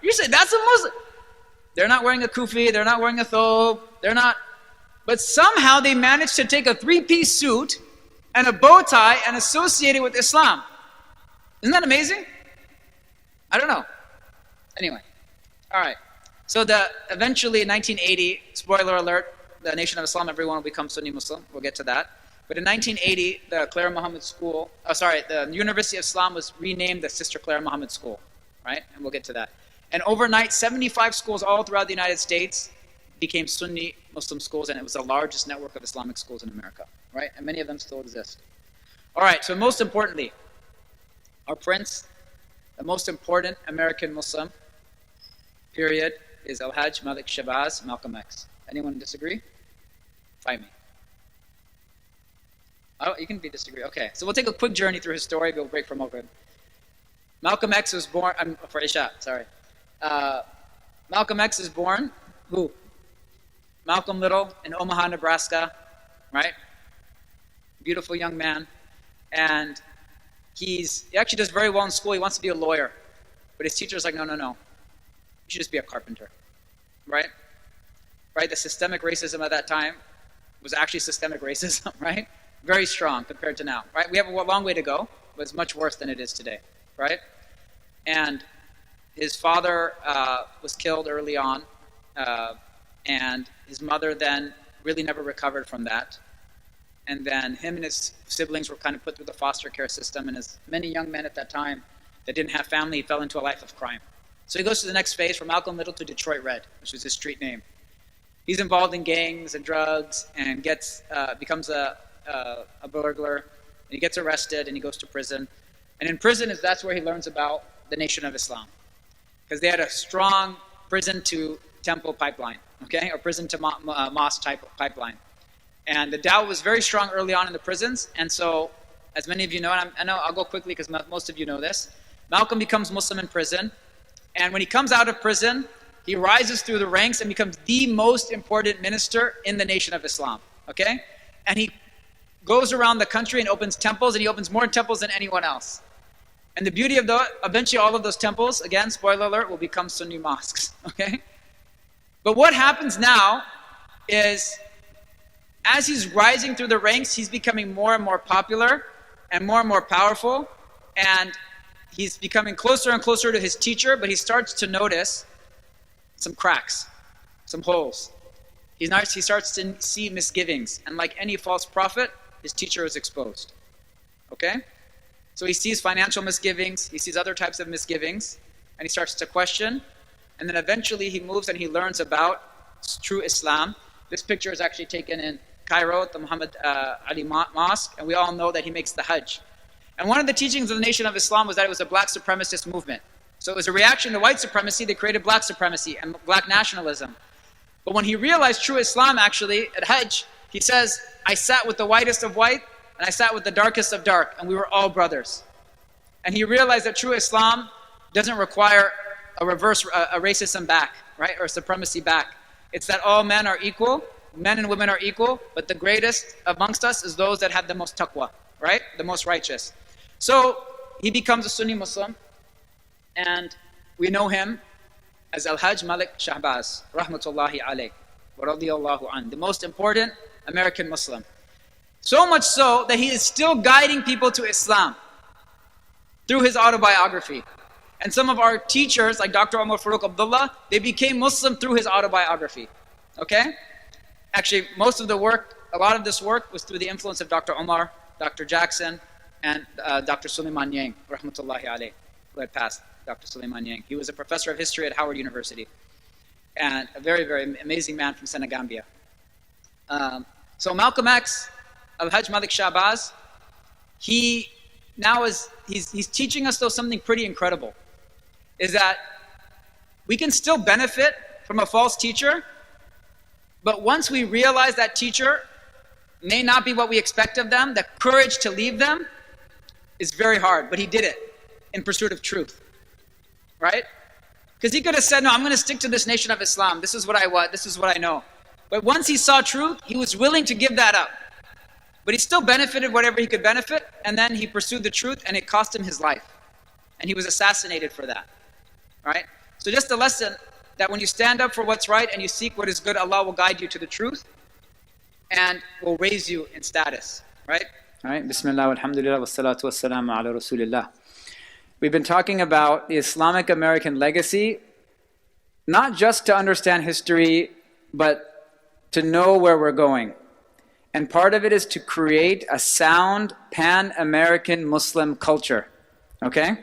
You say, that's a Muslim. They're not wearing a kufi, they're not wearing a thobe, they're not. But somehow they managed to take a 3-piece suit and a bow tie and associate it with Islam. Isn't that amazing? I don't know. Anyway. All right. So eventually in 1980, spoiler alert, the Nation of Islam, everyone will become Sunni Muslim. We'll get to that. But in 1980, the Claire Muhammad School, the University of Islam was renamed the Sister Claire Muhammad School, right? And we'll get to that. And overnight, 75 schools all throughout the United States became Sunni Muslim schools, and it was the largest network of Islamic schools in America, right? And many of them still exist. All right, so most importantly, our prince, the most important American Muslim, period, is Al-Hajj Malik Shabazz, Malcolm X. Anyone disagree? Fight me. Oh, you can disagree. Okay, so we'll take a quick journey through his story. We'll break for Maghrib. Malcolm X was born, for Isha, sorry. Malcolm X is born, who? Malcolm Little in Omaha, Nebraska, right? Beautiful young man. And he actually does very well in school. He wants to be a lawyer. But his teacher's like, no. You should just be a carpenter, right? Right, the systemic racism at that time was actually systemic racism, right? Very strong compared to now, right? We have a long way to go, but it's much worse than it is today, right? And his father was killed early on, and his mother then really never recovered from that. And then him and his siblings were kind of put through the foster care system, and as many young men at that time that didn't have family, he fell into a life of crime. So he goes to the next phase, from Malcolm Little to Detroit Red, which was his street name. He's involved in gangs and drugs and becomes a burglar, and he gets arrested and he goes to prison. And in prison, that's where he learns about the Nation of Islam, because they had a strong prison to temple pipeline, okay, or prison to mosque type pipeline. And the Dawah was very strong early on in the prisons. And so, as many of you know, and I know I'll go quickly because most of you know this, Malcolm becomes Muslim in prison. And when he comes out of prison, he rises through the ranks and becomes the most important minister in the Nation of Islam, okay? And he goes around the country and opens temples, and he opens more temples than anyone else. And the beauty of eventually all of those temples, again, spoiler alert, will become Sunni mosques, okay? But what happens now is, as he's rising through the ranks, he's becoming more and more popular and more powerful, and he's becoming closer and closer to his teacher, but he starts to notice some cracks, some holes. He starts to see misgivings, and like any false prophet, his teacher is exposed, okay? So he sees financial misgivings, he sees other types of misgivings, and he starts to question, and then eventually he moves and he learns about true Islam. This picture is actually taken in Cairo at the Muhammad Ali Mosque, and we all know that he makes the Hajj. And one of the teachings of the Nation of Islam was that it was a black supremacist movement. So it was a reaction to white supremacy. They created black supremacy and black nationalism. But when he realized true Islam, actually, at Hajj, he says, I sat with the whitest of white, and I sat with the darkest of dark, and we were all brothers. And he realized that true Islam doesn't require a racism back, right, or supremacy back. It's that all men are equal, men and women are equal, but the greatest amongst us is those that have the most taqwa, right, the most righteous. So he becomes a Sunni Muslim, and we know him as Al-Hajj Malik Shabazz, rahmatullahi alayh, wa radiyallahu an, the most important American Muslim. So much so that he is still guiding people to Islam through his autobiography. And some of our teachers, like Dr. Omar Farooq Abdullah, they became Muslim through his autobiography, okay? Actually, most of the work, a lot of this work was through the influence of Dr. Omar, Dr. Jackson, and Dr. Suleiman Yang, rahmatullahi alayh, who had passed, Dr. Suleiman Yang. He was a professor of history at Howard University, and a very, very amazing man from Senegambia. So Malcolm X, Al-Hajj Malik Shabazz, he's teaching us, though, something pretty incredible, is that we can still benefit from a false teacher, but once we realize that teacher may not be what we expect of them, the courage to leave them is very hard, but he did it in pursuit of truth, right? Because he could have said, no, I'm going to stick to this Nation of Islam. This is what I want. This is what I know. But once he saw truth, he was willing to give that up. But he still benefited whatever he could benefit, and then he pursued the truth, and it cost him his life. And he was assassinated for that, right? So just a lesson that when you stand up for what's right and you seek what is good, Allah will guide you to the truth and will raise you in status, right? All right, Bismillah, alhamdulillah, wassalatu wassalamu ala rasulillah. We've been talking about the Islamic American legacy not just to understand history, but to know where we're going. And part of it is to create a sound pan-American Muslim culture. Okay?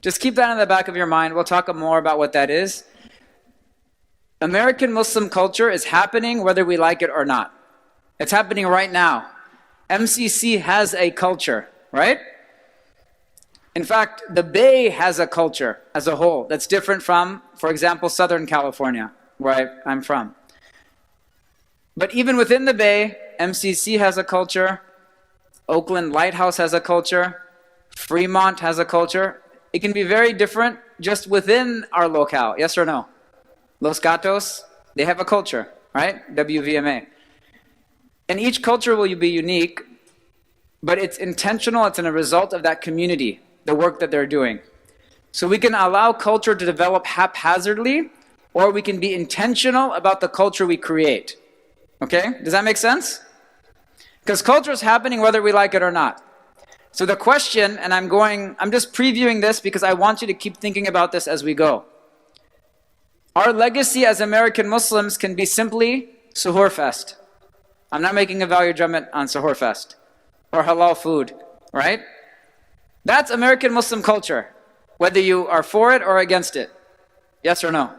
Just keep that in the back of your mind. We'll talk more about what that is. American Muslim culture is happening whether we like it or not. It's happening right now. MCC has a culture, right? In fact, the Bay has a culture as a whole that's different from, for example, Southern California, where I'm from. But even within the Bay, MCC has a culture, Oakland Lighthouse has a culture, Fremont has a culture. It can be very different just within our locale, yes or no? Los Gatos, they have a culture, right? WVMA. And each culture will be unique, but it's intentional, it's a result of that community, the work that they're doing. So we can allow culture to develop haphazardly, or we can be intentional about the culture we create. Okay? Does that make sense? Because culture is happening whether we like it or not. So the question, and I'm just previewing this because I want you to keep thinking about this as we go. Our legacy as American Muslims can be simply Suhoor Fest. I'm not making a value judgment on Suhoor Fest or halal food, right? That's American Muslim culture, whether you are for it or against it. Yes or no?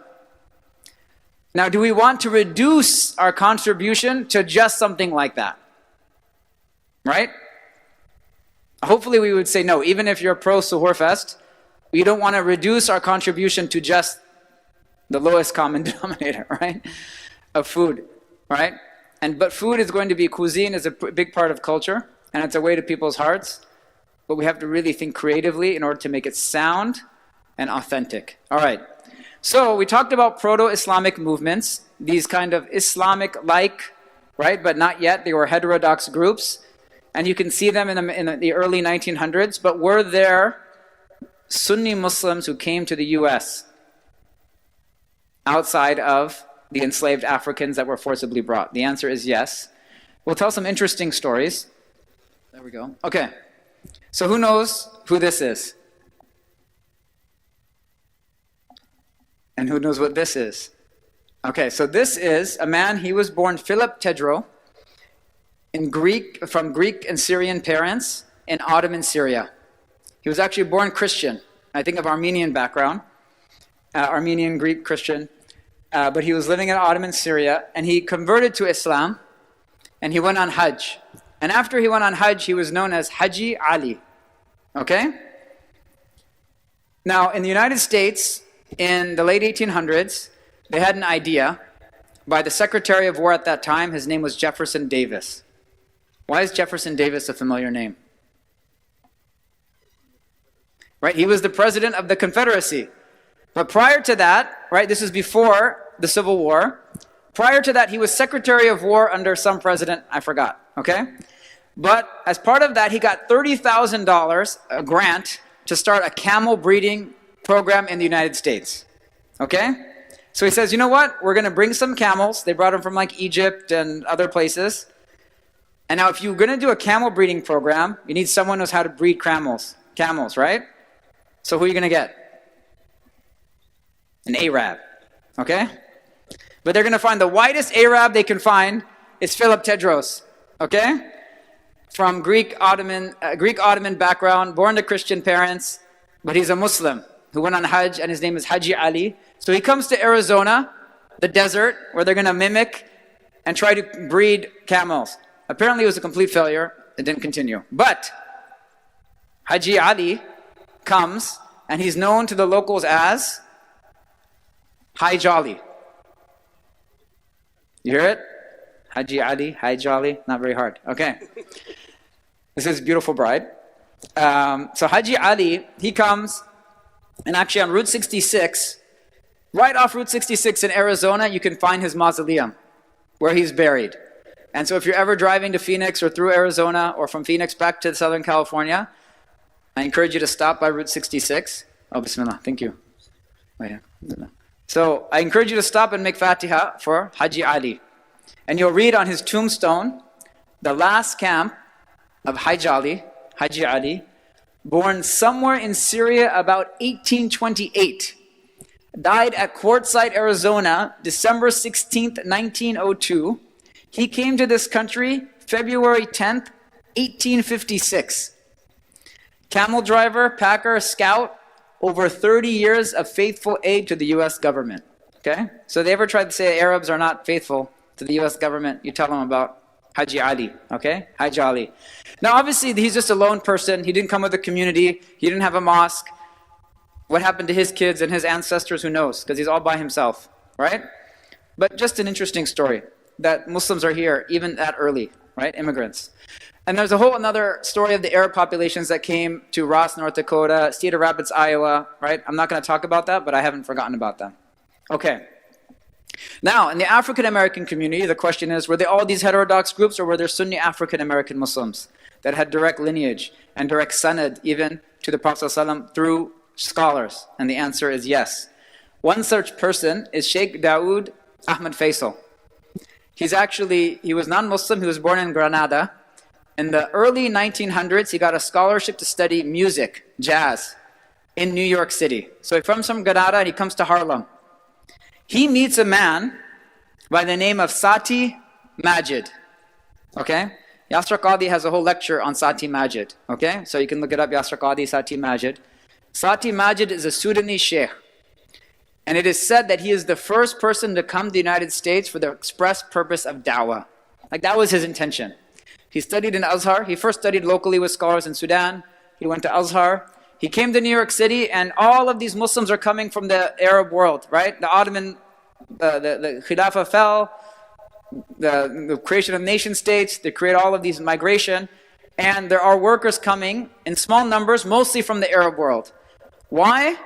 Now, do we want to reduce our contribution to just something like that? Right? Hopefully we would say no. Even if you're pro-Suhoor Fest, we don't want to reduce our contribution to just the lowest common denominator, right? Of food, right? But food is going to be, cuisine is a big part of culture, and it's a way to people's hearts. But we have to really think creatively in order to make it sound and authentic. All right. So we talked about proto-Islamic movements, these kind of Islamic-like, right, but not yet. They were heterodox groups. And you can see them in the early 1900s. But were there Sunni Muslims who came to the US outside of the enslaved Africans that were forcibly brought? The answer is yes. We'll tell some interesting stories. There we go. Okay. So who knows who this is? And who knows what this is? Okay, so this is a man, he was born Philip Tedro, from Greek and Syrian parents in Ottoman Syria. He was actually born Christian, I think of Armenian background, Armenian, Greek, Christian, but he was living in Ottoman Syria, and he converted to Islam, and he went on Hajj. And after he went on Hajj, he was known as Haji Ali, okay? Now, in the United States, in the late 1800s, they had an idea by the Secretary of War at that time. His name was Jefferson Davis. Why is Jefferson Davis a familiar name? Right, he was the president of the Confederacy. But prior to that, right, this is before the Civil War. Prior to that, he was Secretary of War under some president, I forgot, okay? But as part of that, he got $30,000, a grant, to start a camel breeding program in the United States, okay? So he says, you know what? We're going to bring some camels. They brought them from like Egypt and other places. And now if you're going to do a camel breeding program, you need someone who knows how to breed camels, right? So who are you going to get? An Arab, okay? But they're going to find the whitest Arab they can find is Philip Tedros, okay? From Greek Ottoman background, born to Christian parents, but he's a Muslim who went on Hajj, and his name is Haji Ali. So he comes to Arizona, the desert, where they're going to mimic and try to breed camels. Apparently it was a complete failure. It didn't continue. But Haji Ali comes, and he's known to the locals as Hi Jolly. You hear it? Haji Ali, Hi Jolly. Not very hard. Okay. This is beautiful bride. So Haji Ali, he comes, and actually on Route 66, right off Route 66 in Arizona, you can find his mausoleum where he's buried. And so if you're ever driving to Phoenix or through Arizona or from Phoenix back to Southern California, I encourage you to stop by Route 66. Oh, Bismillah. Thank you. Oh, yeah. So I encourage you to stop and make Fatiha for Haji Ali. And you'll read on his tombstone, the last camp of Haji Ali, born somewhere in Syria about 1828. died at Quartzsite, Arizona, December 16th, 1902. He came to this country February 10th, 1856. Camel driver, packer, scout, over 30 years of faithful aid to the U.S. government. Okay? So they ever tried to say Arabs are not faithful to the U.S. government, you tell them about Haji Ali. Okay? Haji Ali. Now obviously he's just a lone person. He didn't come with a community. He didn't have a mosque. What happened to his kids and his ancestors, who knows? Because he's all by himself, right? But just an interesting story that Muslims are here even that early, right? Immigrants. And there's a whole another story of the Arab populations that came to Ross, North Dakota, Cedar Rapids, Iowa, right? I'm not going to talk about that, but I haven't forgotten about them. Okay. Now, in the African American community, the question is, were they all these heterodox groups, or were there Sunni African American Muslims that had direct lineage and direct sanad even to the Prophet ﷺ through scholars? And the answer is yes. One such person is Sheikh Dawood Ahmad Faisal. He was non-Muslim. He was born in Granada. In the early 1900s, he got a scholarship to study music, jazz, in New York City. So he comes from Granada and he comes to Harlem. He meets a man by the name of Sati Majid. Okay? Yasir Qadi has a whole lecture on Sati Majid. Okay? So you can look it up, Yasir Qadi, Sati Majid. Sati Majid is a Sudanese sheikh. And it is said that he is the first person to come to the United States for the express purpose of da'wah. Like that was his intention. He studied in Azhar. He first studied locally with scholars in Sudan. He went to Azhar. He came to New York City, and all of these Muslims are coming from the Arab world, right? The Ottoman, the Khilafah fell, the creation of nation states, they create all of these migration, and there are workers coming in small numbers, mostly from the Arab world. Why?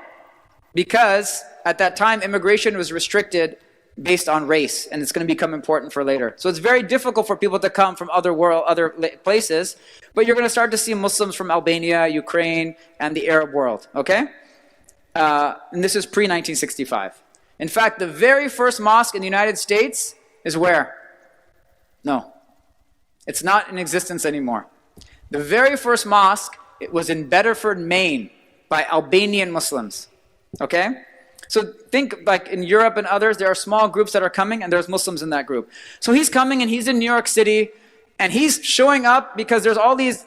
Because at that time, immigration was restricted based on race, and it's going to become important for later. So it's very difficult for people to come from other places, but you're going to start to see Muslims from Albania, Ukraine, and the Arab world, okay? And this is pre-1965. In fact, the very first mosque in the United States is where? No. It's not in existence anymore. The very first mosque, it was in Bedford, Maine, by Albanian Muslims, okay? So think like in Europe and others, there are small groups that are coming and there's Muslims in that group. So he's coming and he's in New York City and he's showing up because there's all these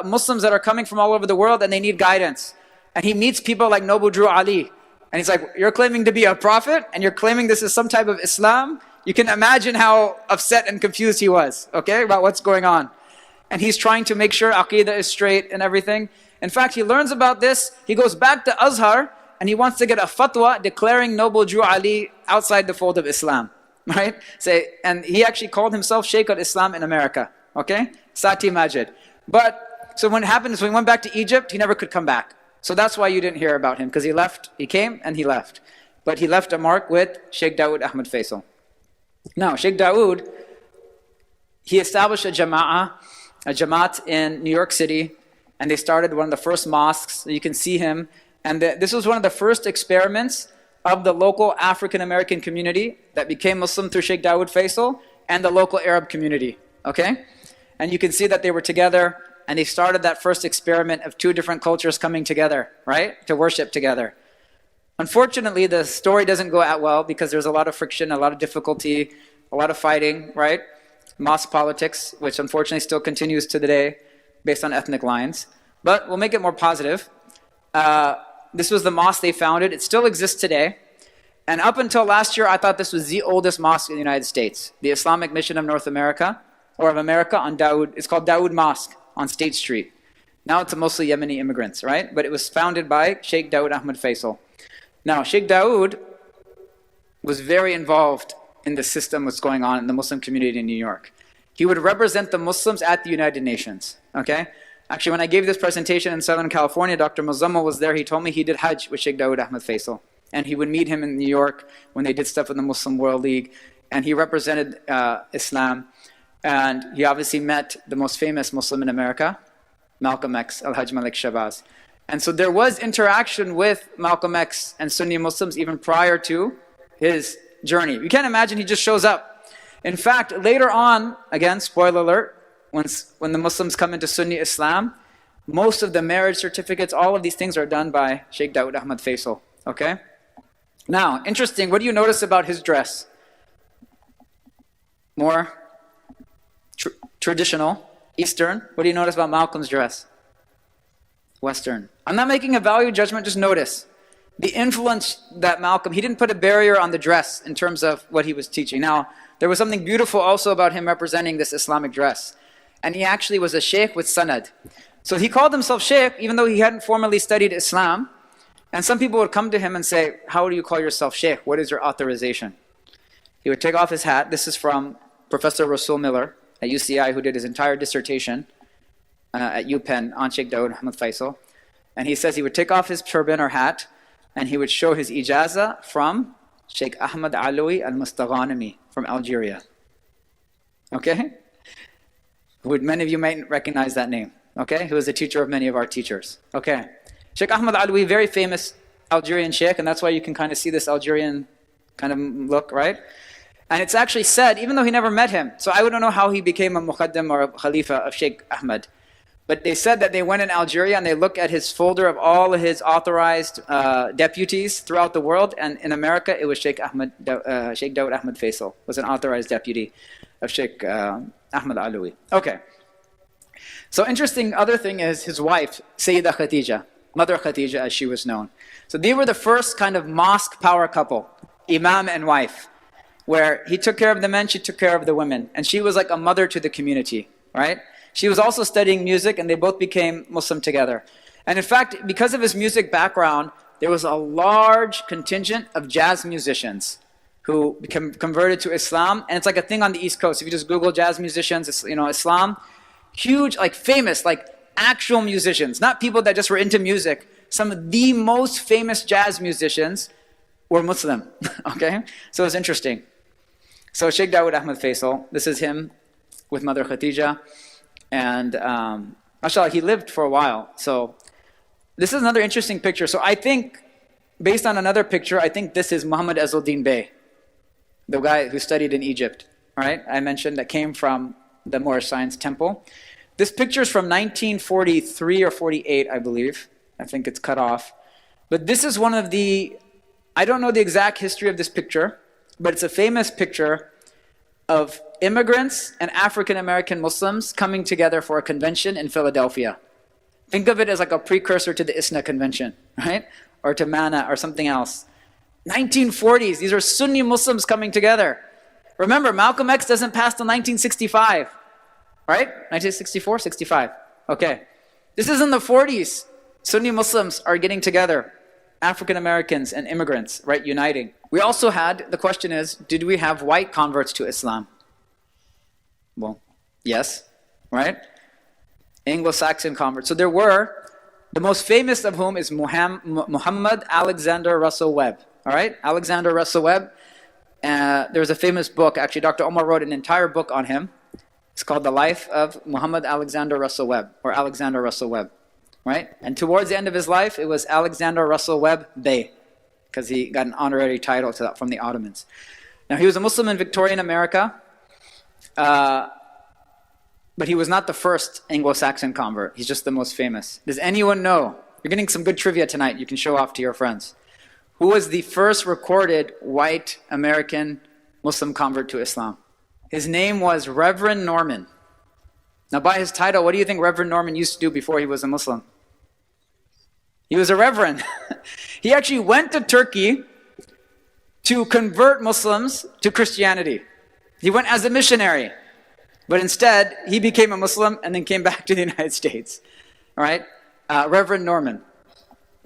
Muslims that are coming from all over the world and they need guidance. And he meets people like Noble Drew Ali. And he's like, you're claiming to be a prophet and you're claiming this is some type of Islam? You can imagine how upset and confused he was, okay, about what's going on. And he's trying to make sure Aqidah is straight and everything. In fact, he learns about this. He goes back to Azhar and he wants to get a fatwa declaring Noble Drew Ali outside the fold of Islam, right? And he actually called himself Sheikh al-Islam in America, okay? Sati Majid. But, so when it happened is when he went back to Egypt, he never could come back. So that's why you didn't hear about him, because he came and he left. But he left a mark with Sheikh Dawood Ahmad Faisal. Now, Sheikh Dawood, he established a Jamaat in New York City, and they started one of the first mosques. You can see him. And this was one of the first experiments of the local African American community that became Muslim through Sheikh Dawood Faisal and the local Arab community, okay? And you can see that they were together and they started that first experiment of two different cultures coming together, right? To worship together. Unfortunately, the story doesn't go out well because there's a lot of friction, a lot of difficulty, a lot of fighting, right? Mosque politics, which unfortunately still continues to today based on ethnic lines. But we'll make it more positive. This was the mosque they founded. It still exists today. And up until last year, I thought this was the oldest mosque in the United States. The Islamic Mission of North America, or of America, on Dawood. It's called Dawood Mosque on State Street. Now it's mostly Yemeni immigrants, right? But it was founded by Sheikh Dawood Ahmad Faisal. Now, Sheikh Dawood was very involved in the system that's going on in the Muslim community in New York. He would represent the Muslims at the United Nations, okay? Actually, when I gave this presentation in Southern California, Dr. Muzammil was there. He told me he did Hajj with Sheikh Dawood Ahmad Faisal. And he would meet him in New York when they did stuff in the Muslim World League. And he represented Islam. And he obviously met the most famous Muslim in America, Malcolm X, Al-Hajj Malik Shabazz. And so there was interaction with Malcolm X and Sunni Muslims even prior to his journey. You can't imagine he just shows up. In fact, later on, again, spoiler alert, when the Muslims come into Sunni Islam, most of the marriage certificates, all of these things are done by Sheikh Dawood Ahmad Faisal, okay? Now, interesting, what do you notice about his dress? More traditional, Eastern. What do you notice about Malcolm's dress? Western. I'm not making a value judgment, just notice. The influence that Malcolm, he didn't put a barrier on the dress in terms of what he was teaching. Now, there was something beautiful also about him representing this Islamic dress. And he actually was a sheikh with sanad. So he called himself sheikh even though he hadn't formally studied Islam. And some people would come to him and say, how do you call yourself sheikh? What is your authorization? He would take off his hat. This is from Professor Rasul Miller at UCI, who did his entire dissertation at UPenn on Sheikh Dawood Ahmad Faisal. And he says he would take off his turban or hat and he would show his ijaza from Sheikh Ahmad Alawi al-Mustaghanimi from Algeria. Okay? Many of you might recognize that name. Okay? He was the teacher of many of our teachers. Okay. Sheikh Ahmad Alawi, very famous Algerian sheikh, and that's why you can kind of see this Algerian kind of look, right? And it's actually said, even though he never met him, so I don't know how he became a muqaddim or a khalifa of Sheikh Ahmad, but they said that they went in Algeria and they looked at his folder of all of his authorized deputies throughout the world, and in America it was Sheikh Dawood Ahmad Faisal was an authorized deputy of Sheikh Ahmad Alawi. Okay. So interesting other thing is his wife, Sayyida Khadija, Mother Khadija as she was known. So they were the first kind of mosque power couple, imam and wife, where he took care of the men, she took care of the women. And she was like a mother to the community, right? She was also studying music and they both became Muslim together. And in fact, because of his music background, there was a large contingent of jazz musicians who became converted to Islam. And it's like a thing on the East Coast. If you just Google jazz musicians, you know, Islam, huge, like famous, like actual musicians, not people that just were into music. Some of the most famous jazz musicians were Muslim, okay? So it's interesting. So Sheikh Dawood Ahmad Faisal, this is him with Mother Khadija. And mashallah, he lived for a while. So this is another interesting picture. So I think, based on another picture, I think this is Muhammad Azzuddin Bey, the guy who studied in Egypt, right? I mentioned that came from the Moorish Science Temple. This picture is from 1943 or 48, I believe. I think it's cut off. But this is one of the, I don't know the exact history of this picture, but it's a famous picture of immigrants and African American Muslims coming together for a convention in Philadelphia. Think of it as like a precursor to the ISNA convention, right? Or to MANA or something else. 1940s, these are Sunni Muslims coming together. Remember, Malcolm X doesn't pass till 1965, right? 1964, 65. Okay. This is in the 40s. Sunni Muslims are getting together. African Americans and immigrants, right, uniting. We also had, the question is, did we have white converts to Islam? Well, yes, right? Anglo-Saxon converts. So there were, the most famous of whom is Muhammad Alexander Russell Webb, all right? Alexander Russell Webb. There's a famous book, actually Dr. Omar wrote an entire book on him. It's called The Life of Muhammad Alexander Russell Webb, or Alexander Russell Webb, right? And towards the end of his life, it was Alexander Russell Webb Bey, because he got an honorary title to that from the Ottomans. Now, he was a Muslim in Victorian America, but he was not the first Anglo-Saxon convert. He's just the most famous. Does anyone know? You're getting some good trivia tonight. You can show off to your friends. Who was the first recorded white American Muslim convert to Islam? His name was Reverend Norman. Now, by his title, what do you think Reverend Norman used to do before he was a Muslim? He was a reverend. He actually went to Turkey to convert Muslims to Christianity. He went as a missionary. But instead, he became a Muslim and then came back to the United States. All right? Reverend Norman.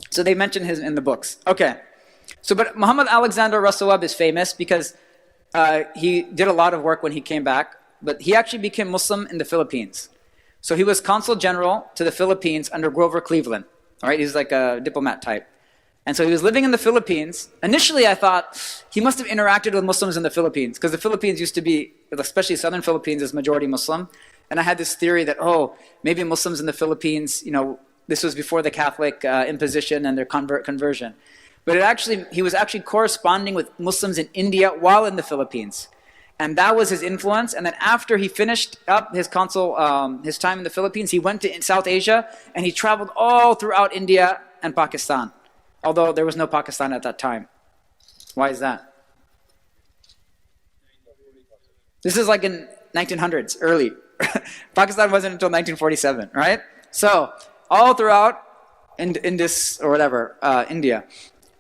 So they mention him in the books. Okay. So, but Muhammad Alexander Russell Webb is famous because he did a lot of work when he came back, but he actually became Muslim in the Philippines. So he was consul general to the Philippines under Grover Cleveland. All right, he's like a diplomat type. And so he was living in the Philippines. Initially, I thought he must have interacted with Muslims in the Philippines, because the Philippines used to be, especially southern Philippines, is majority Muslim. And I had this theory that, oh, maybe Muslims in the Philippines, you know, this was before the Catholic imposition and their conversion. But he was actually corresponding with Muslims in India while in the Philippines. And that was his influence. And then after he finished up his his time in the Philippines, he went to South Asia and he traveled all throughout India and Pakistan. Although there was no Pakistan at that time. Why is that? This is like in 1900s, early. Pakistan wasn't until 1947, right? So all throughout Indus or whatever, India.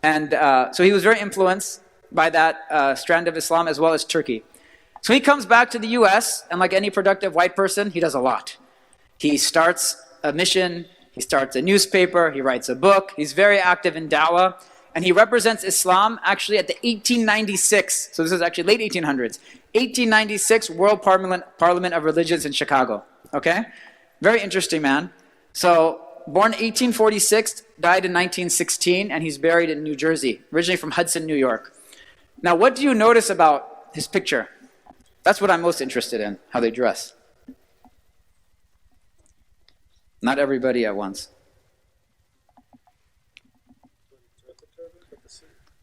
And so he was very influenced by that strand of Islam as well as Turkey. So he comes back to the US, and like any productive white person, he does a lot. He starts a mission, he starts a newspaper, he writes a book, he's very active in dawah, and he represents Islam actually at the 1896, so this is actually late 1800s, 1896 World Parliament of Religions in Chicago, okay? Very interesting man. So, born 1846, died in 1916, and he's buried in New Jersey, originally from Hudson, New York. Now, what do you notice about his picture? That's what I'm most interested in, how they dress. Not everybody at once.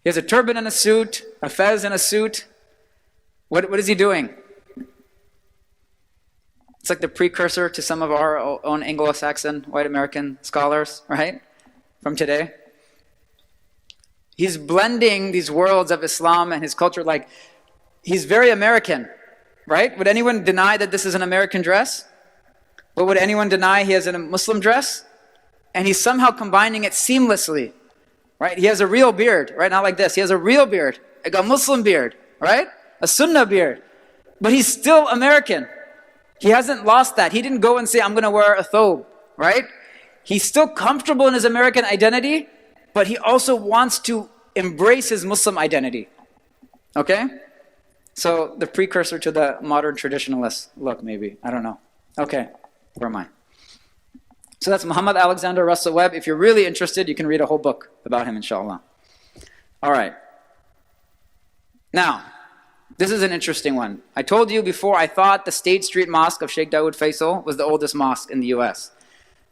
He has a turban and a suit, a fez and a suit. What is he doing? It's like the precursor to some of our own Anglo-Saxon, white American scholars, right? From today. He's blending these worlds of Islam and his culture like he's very American, right? Would anyone deny that this is an American dress? But would anyone deny he has a Muslim dress? And he's somehow combining it seamlessly, right? He has a real beard, right? Not like this. He has a real beard, like a Muslim beard, right? A Sunnah beard. But he's still American. He hasn't lost that. He didn't go and say, I'm going to wear a thobe, right? He's still comfortable in his American identity, but he also wants to embrace his Muslim identity, okay? So the precursor to the modern traditionalist look, maybe. I don't know. Okay, where am I? So that's Muhammad Alexander Russell Webb. If you're really interested, you can read a whole book about him, inshallah. All right. Now, this is an interesting one. I told you before, I thought the State Street Mosque of Sheikh Dawood Faisal was the oldest mosque in the US,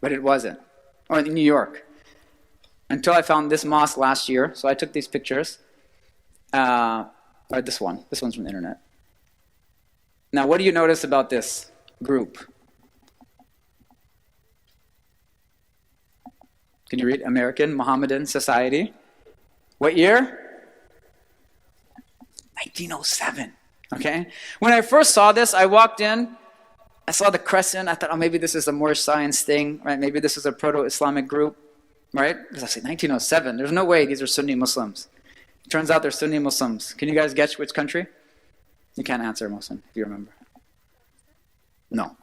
but it wasn't, or in New York, until I found this mosque last year. So I took these pictures, or this one's from the internet. Now, what do you notice about this group? Can you read? American Mohammedan Society. What year? 1907, okay? When I first saw this, I walked in, I saw the crescent, I thought, oh, maybe this is a Moorish science thing, right? Maybe this is a proto-Islamic group, right? Because I said, 1907, there's no way these are Sunni Muslims. It turns out they're Sunni Muslims. Can you guys guess which country? You can't answer, Muslim, if you remember. No.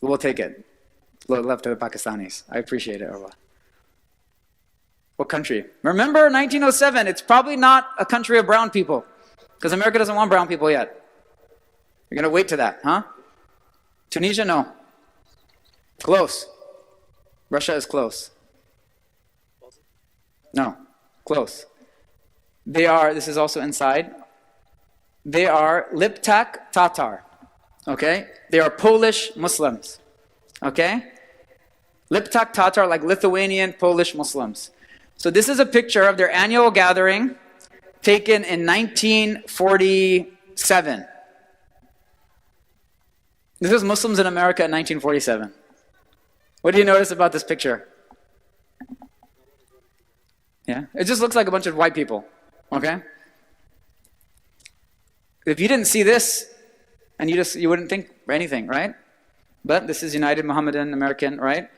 We'll take it. Left to the Pakistanis. I appreciate it, Allah. What country? Remember 1907, it's probably not a country of brown people, because America doesn't want brown people yet. You're going to wait to that, huh? Tunisia, no. Close. Russia is close. No, close. They are, this is also inside, they are Liptak Tatar, okay? They are Polish Muslims, okay? Liptak Tatar, like Lithuanian Polish Muslims. So this is a picture of their annual gathering taken in 1947. This is Muslims in America in 1947. What do you notice about this picture? Yeah, it just looks like a bunch of white people, okay? If you didn't see this, and you wouldn't think anything, right? But this is United Mohammedan American, right?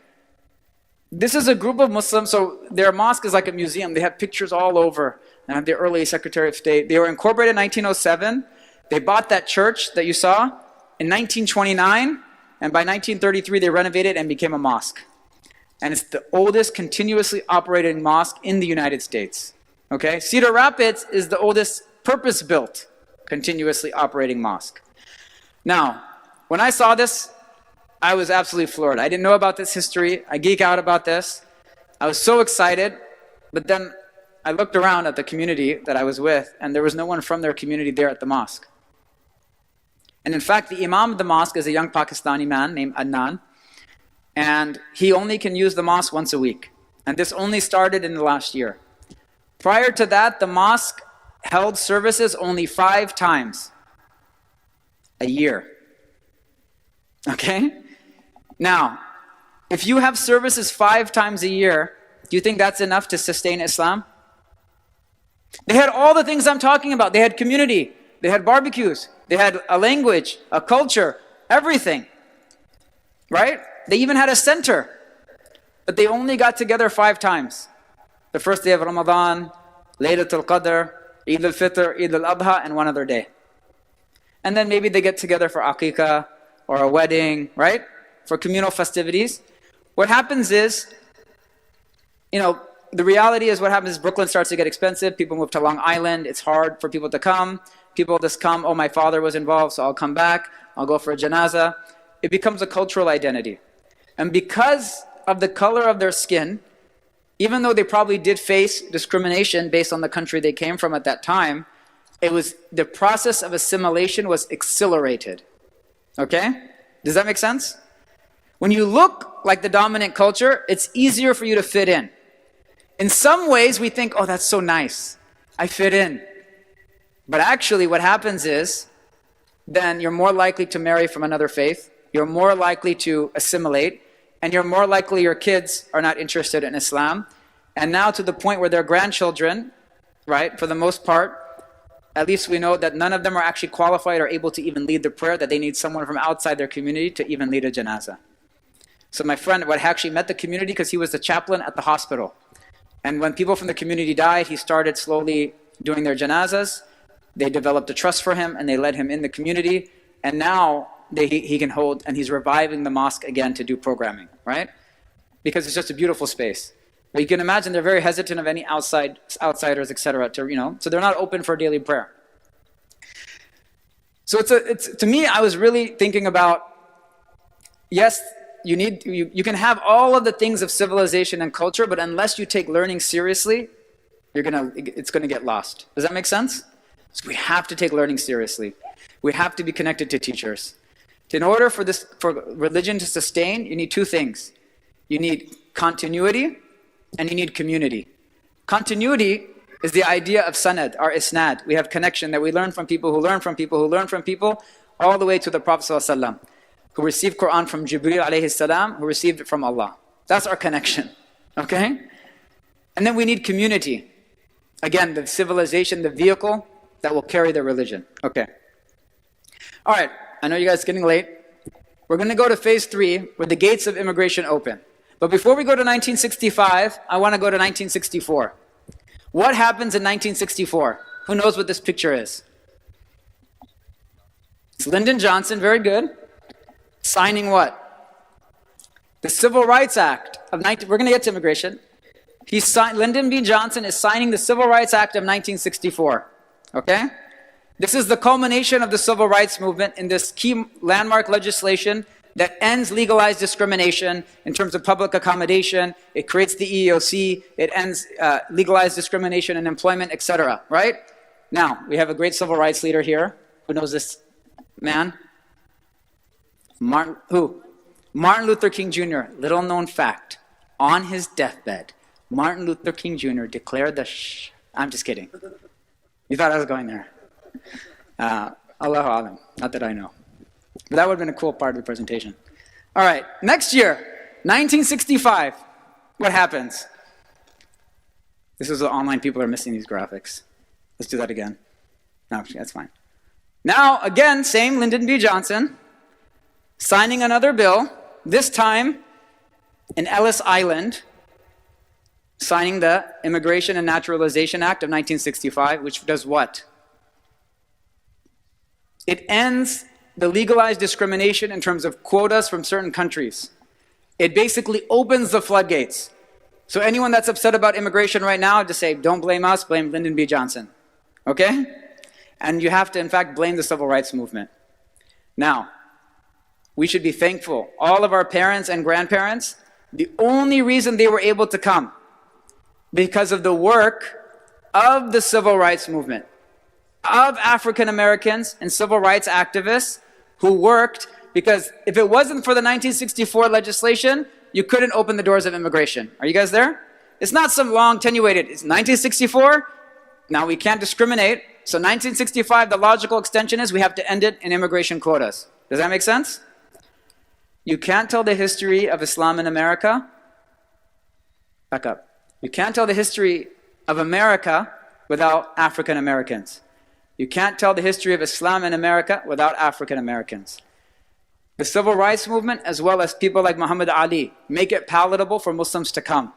This is a group of Muslims, so their mosque is like a museum. They have pictures all over. They have the early Secretary of State. They were incorporated in 1907. They bought that church that you saw in 1929, and by 1933 they renovated and became a mosque. And it's the oldest continuously operating mosque in the United States. Okay? Cedar Rapids is the oldest purpose-built continuously operating mosque. Now, when I saw this, I was absolutely floored. I didn't know about this history. I geek out about this. I was so excited, but then I looked around at the community that I was with, and there was no one from their community there at the mosque. And in fact, the imam of the mosque is a young Pakistani man named Adnan, and he only can use the mosque once a week. And this only started in the last year. Prior to that, the mosque held services only 5 times a year. Okay? Now, if you have services 5 times a year, do you think that's enough to sustain Islam? They had all the things I'm talking about. They had community, they had barbecues, they had a language, a culture, everything, right? They even had a center, but they only got together 5 times. The first day of Ramadan, Laylatul Qadr, Eid al-Fitr, Eid al-Adha, and one other day. And then maybe they get together for Aqiqah or a wedding, right? For communal festivities. What happens is, the reality is what happens is Brooklyn starts to get expensive. People move to Long Island. It's hard for people to come. People just come, oh, my father was involved, so I'll come back. I'll go for a janazah. It becomes a cultural identity. And because of the color of their skin, even though they probably did face discrimination based on the country they came from at that time, the process of assimilation was accelerated. Okay? Does that make sense? When you look like the dominant culture, it's easier for you to fit in. In some ways, we think, oh, that's so nice. I fit in. But actually, what happens is, then you're more likely to marry from another faith. You're more likely to assimilate. And you're more likely your kids are not interested in Islam. And now to the point where their grandchildren, right, for the most part, at least we know that none of them are actually qualified or able to even lead the prayer, that they need someone from outside their community to even lead a janazah. So my friend actually met the community because he was the chaplain at the hospital. And when people from the community died, he started slowly doing their janazahs. They developed a trust for him and they led him in the community. And now he can hold, and he's reviving the mosque again to do programming, right? Because it's just a beautiful space. But you can imagine they're very hesitant of any outsiders, etc. So they're not open for daily prayer. So to me, I was really thinking about, yes, you can have all of the things of civilization and culture, but unless you take learning seriously, it's gonna get lost. Does that make sense? So we have to take learning seriously. We have to be connected to teachers. In order for religion to sustain, you need 2 things. You need continuity and you need community. Continuity is the idea of sanad, or isnad. We have connection that we learn from people who learn from people who learn from people, all the way to the Prophet ﷺ, who received Quran from Jibreel alayhi salam, who received it from Allah. That's our connection, okay? And then we need community. Again, the civilization, the vehicle that will carry the religion. Okay. All right, I know you guys are getting late. We're going to go to phase 3, where the gates of immigration open. But before we go to 1965, I want to go to 1964. What happens in 1964? Who knows what this picture is? It's Lyndon Johnson, very good. Signing what? The Civil Rights Act of we're going to get to immigration. Lyndon B. Johnson is signing the Civil Rights Act of 1964. Okay? This is the culmination of the civil rights movement in this key landmark legislation that ends legalized discrimination in terms of public accommodation. It creates the EEOC. It ends legalized discrimination in employment, etc. Right? Now, we have a great civil rights leader here. Who knows this man? Who? Martin Luther King Jr. Little known fact. On his deathbed, Martin Luther King Jr. declared I'm just kidding. You thought I was going there. Allahu Alam. Not that I know. But that would have been a cool part of the presentation. All right, next year, 1965. What happens? This is the online people are missing these graphics. Let's do that again. No, that's fine. Now, again, same Lyndon B. Johnson, signing another bill, this time in Ellis Island, signing the Immigration and Naturalization Act of 1965, which does what? It ends the legalized discrimination in terms of quotas from certain countries. It basically opens the floodgates. So anyone that's upset about immigration right now, just say, don't blame us, blame Lyndon B. Johnson. Okay? And you have to, in fact, blame the civil rights movement. Now, we should be thankful. All of our parents and grandparents, the only reason they were able to come, because of the work of the civil rights movement, of African Americans and civil rights activists who worked, because if it wasn't for the 1964 legislation, you couldn't open the doors of immigration. Are you guys there? It's not some long attenuated. It's 1964. Now we can't discriminate. So 1965, the logical extension is we have to end it in immigration quotas. Does that make sense? You can't tell the history of Islam in America. Back up. You can't tell the history of America without African Americans. You can't tell the history of Islam in America without African Americans. The civil rights movement, as well as people like Muhammad Ali, make it palatable for Muslims to come.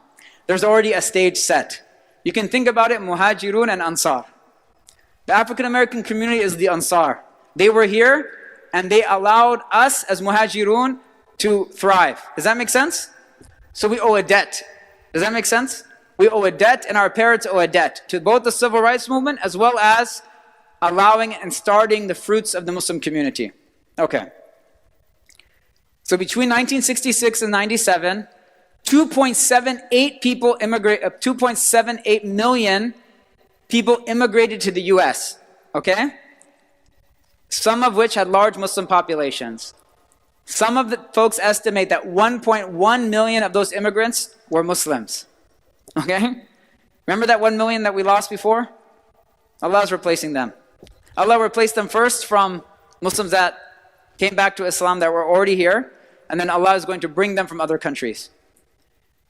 There's already a stage set. You can think about it, Muhajirun and Ansar. The African American community is the Ansar. They were here and they allowed us as Muhajirun to thrive. Does that make sense? So we owe a debt. Does that make sense? We owe a debt, and our parents owe a debt to both the civil rights movement as well as allowing and starting the fruits of the Muslim community. Okay. So between 1966 and 97, 2.78 million people immigrated to the US. Okay? Some of which had large Muslim populations. Some of the folks estimate that 1.1 million of those immigrants were Muslims. Okay? Remember that 1 million that we lost before? Allah is replacing them. Allah replaced them first from Muslims that came back to Islam that were already here, and then Allah is going to bring them from other countries.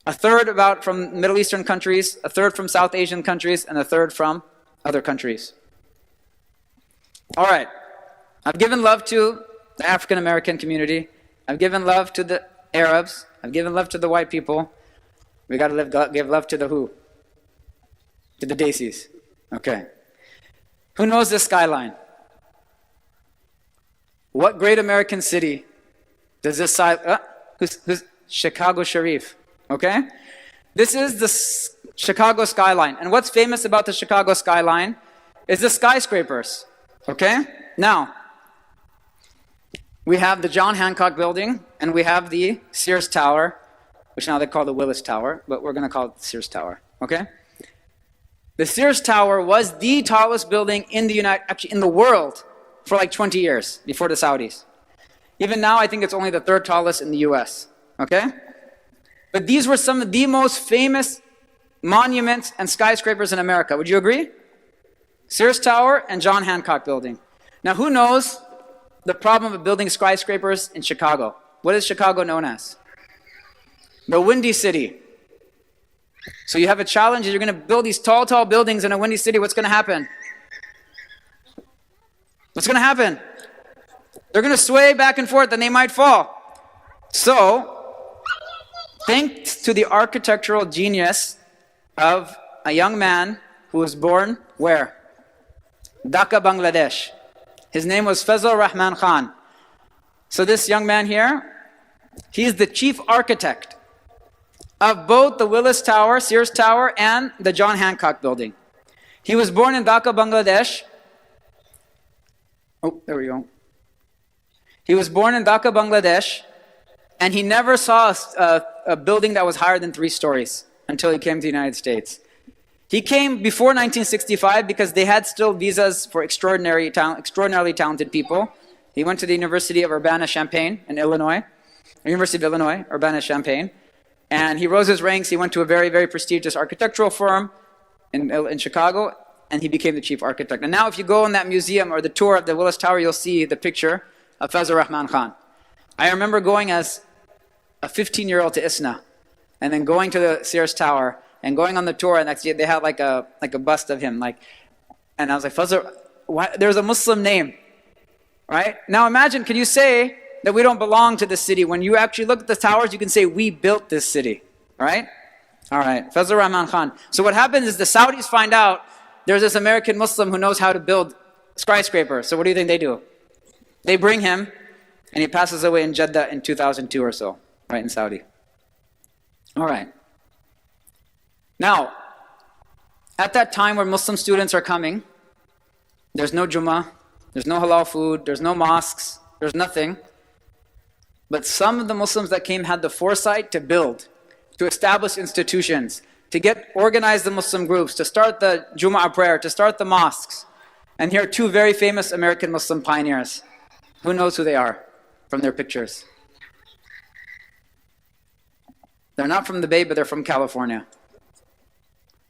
A third about from Middle Eastern countries, a third from South Asian countries, and a third from other countries. All right. I've given love to the African American community. I've given love to the Arabs. I've given love to the white people. We got to give love to the who? To the Daisies. Okay. Who knows this skyline? What great American city does this who's Chicago Sharif? Okay? This is the Chicago skyline. And what's famous about the Chicago skyline is the skyscrapers. Okay? Now, we have the John Hancock building, and we have the Sears Tower, which now they call the Willis Tower, but we're going to call it the Sears Tower. Okay? The Sears Tower was the tallest building in the world for like 20 years before the Saudis. Even now, I think it's only the third tallest in the US. Okay? But these were some of the most famous monuments and skyscrapers in America. Would you agree? Sears Tower and John Hancock building. Now, who knows the problem of building skyscrapers in Chicago? What is Chicago known as? The Windy City. So you have a challenge. You're going to build these tall, tall buildings in a windy city. What's going to happen? What's going to happen? They're going to sway back and forth and they might fall. So, thanks to the architectural genius of a young man who was born where? Dhaka, Bangladesh. His name was Fazl Rahman Khan. So this young man here, he's the chief architect of both the Willis Tower, Sears Tower, and the John Hancock building. He was born in Dhaka, Bangladesh. Oh, there we go. He was born in Dhaka, Bangladesh, and he never saw a building that was higher than 3 stories until he came to the United States. He came before 1965 because they had still visas for extraordinarily talented people. He went to the University of Urbana-Champaign in Illinois, University of Illinois, Urbana-Champaign, and he rose his ranks. He went to a very, very prestigious architectural firm in Chicago, and he became the chief architect. And now if you go in that museum or the tour of the Willis Tower, you'll see the picture of Fazl Rahman Khan. I remember going as a 15-year-old to ISNA, and then going to the Sears Tower, and going on the tour, and actually they had like a bust of him, and I was like, Fazl, there's a Muslim name, right? Now imagine, can you say that we don't belong to this city? When you actually look at the towers, you can say, we built this city, right? All right, Fazl Rahman Khan. So what happens is the Saudis find out there's this American Muslim who knows how to build skyscrapers. So what do you think they do? They bring him, and he passes away in Jeddah in 2002 or so, right, in Saudi. All right. Now, at that time where Muslim students are coming, there's no Jummah, there's no halal food, there's no mosques, there's nothing. But some of the Muslims that came had the foresight to build, to establish institutions, to organize the Muslim groups, to start the Jumu'ah prayer, to start the mosques. And here are 2 very famous American Muslim pioneers. Who knows who they are from their pictures? They're not from the Bay, but they're from California.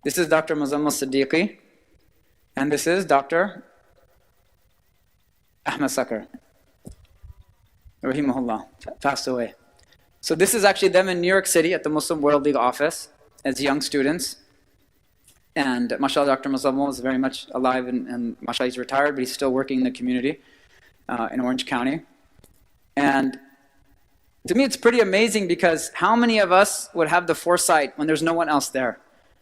This is Dr. Muzammil Siddiqui, and this is Dr. Ahmed Sakar, rahimahullah, passed away. So this is actually them in New York City at the Muslim World League office as young students. And mashallah, Dr. Muzammil is very much alive, and mashallah, he's retired, but he's still working in the community in Orange County. And to me, it's pretty amazing because how many of us would have the foresight when there's no one else there?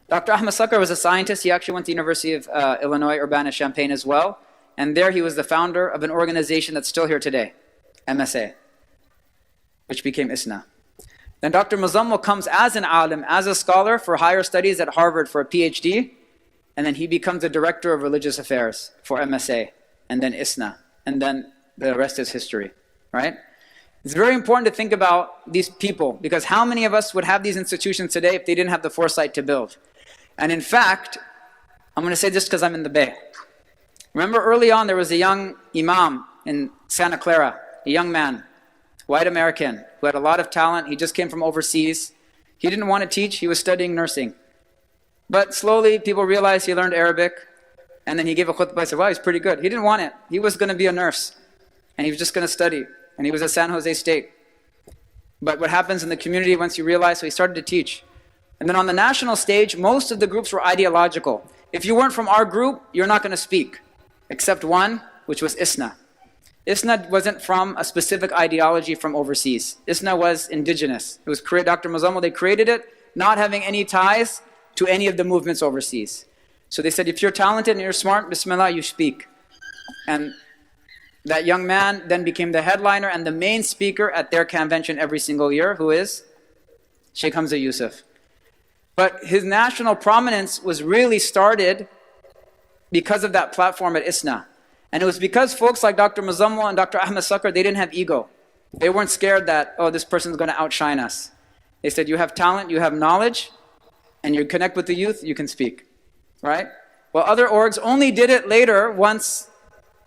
Dr. Ahmed Sakr was a scientist. He actually went to the University of Illinois, Urbana-Champaign as well. And there he was the founder of an organization that's still here today, MSA, which became ISNA. Then Dr. Muzammil comes as an alim, as a scholar for higher studies at Harvard for a PhD, and then he becomes the director of religious affairs for MSA, and then ISNA, and then the rest is history, right? It's very important to think about these people, because how many of us would have these institutions today if they didn't have the foresight to build? And in fact, I'm going to say this because I'm in the Bay. Remember early on there was a young imam in Santa Clara, a young man, white American, who had a lot of talent. He just came from overseas. He didn't want to teach, he was studying nursing. But slowly people realized he learned Arabic, and then he gave a khutbah. I said, wow, he's pretty good. He didn't want it. He was going to be a nurse, and he was just going to study. And he was at San Jose State. But what happens in the community once you realize, so he started to teach. And then on the national stage, most of the groups were ideological. If you weren't from our group, you're not going to speak, except one, which was ISNA. ISNA wasn't from a specific ideology from overseas. ISNA was indigenous. It was created, Dr. Muzammil, they created it, not having any ties to any of the movements overseas. So they said, if you're talented and you're smart, bismillah, you speak. And that young man then became the headliner and the main speaker at their convention every single year, who is Sheikh Hamza Yusuf. But his national prominence was really started because of that platform at ISNA. And it was because folks like Dr. Muzammil and Dr. Ahmed Sakr, they didn't have ego. They weren't scared that, oh, this person's going to outshine us. They said, you have talent, you have knowledge, and you connect with the youth, you can speak, right? Well, other orgs only did it later once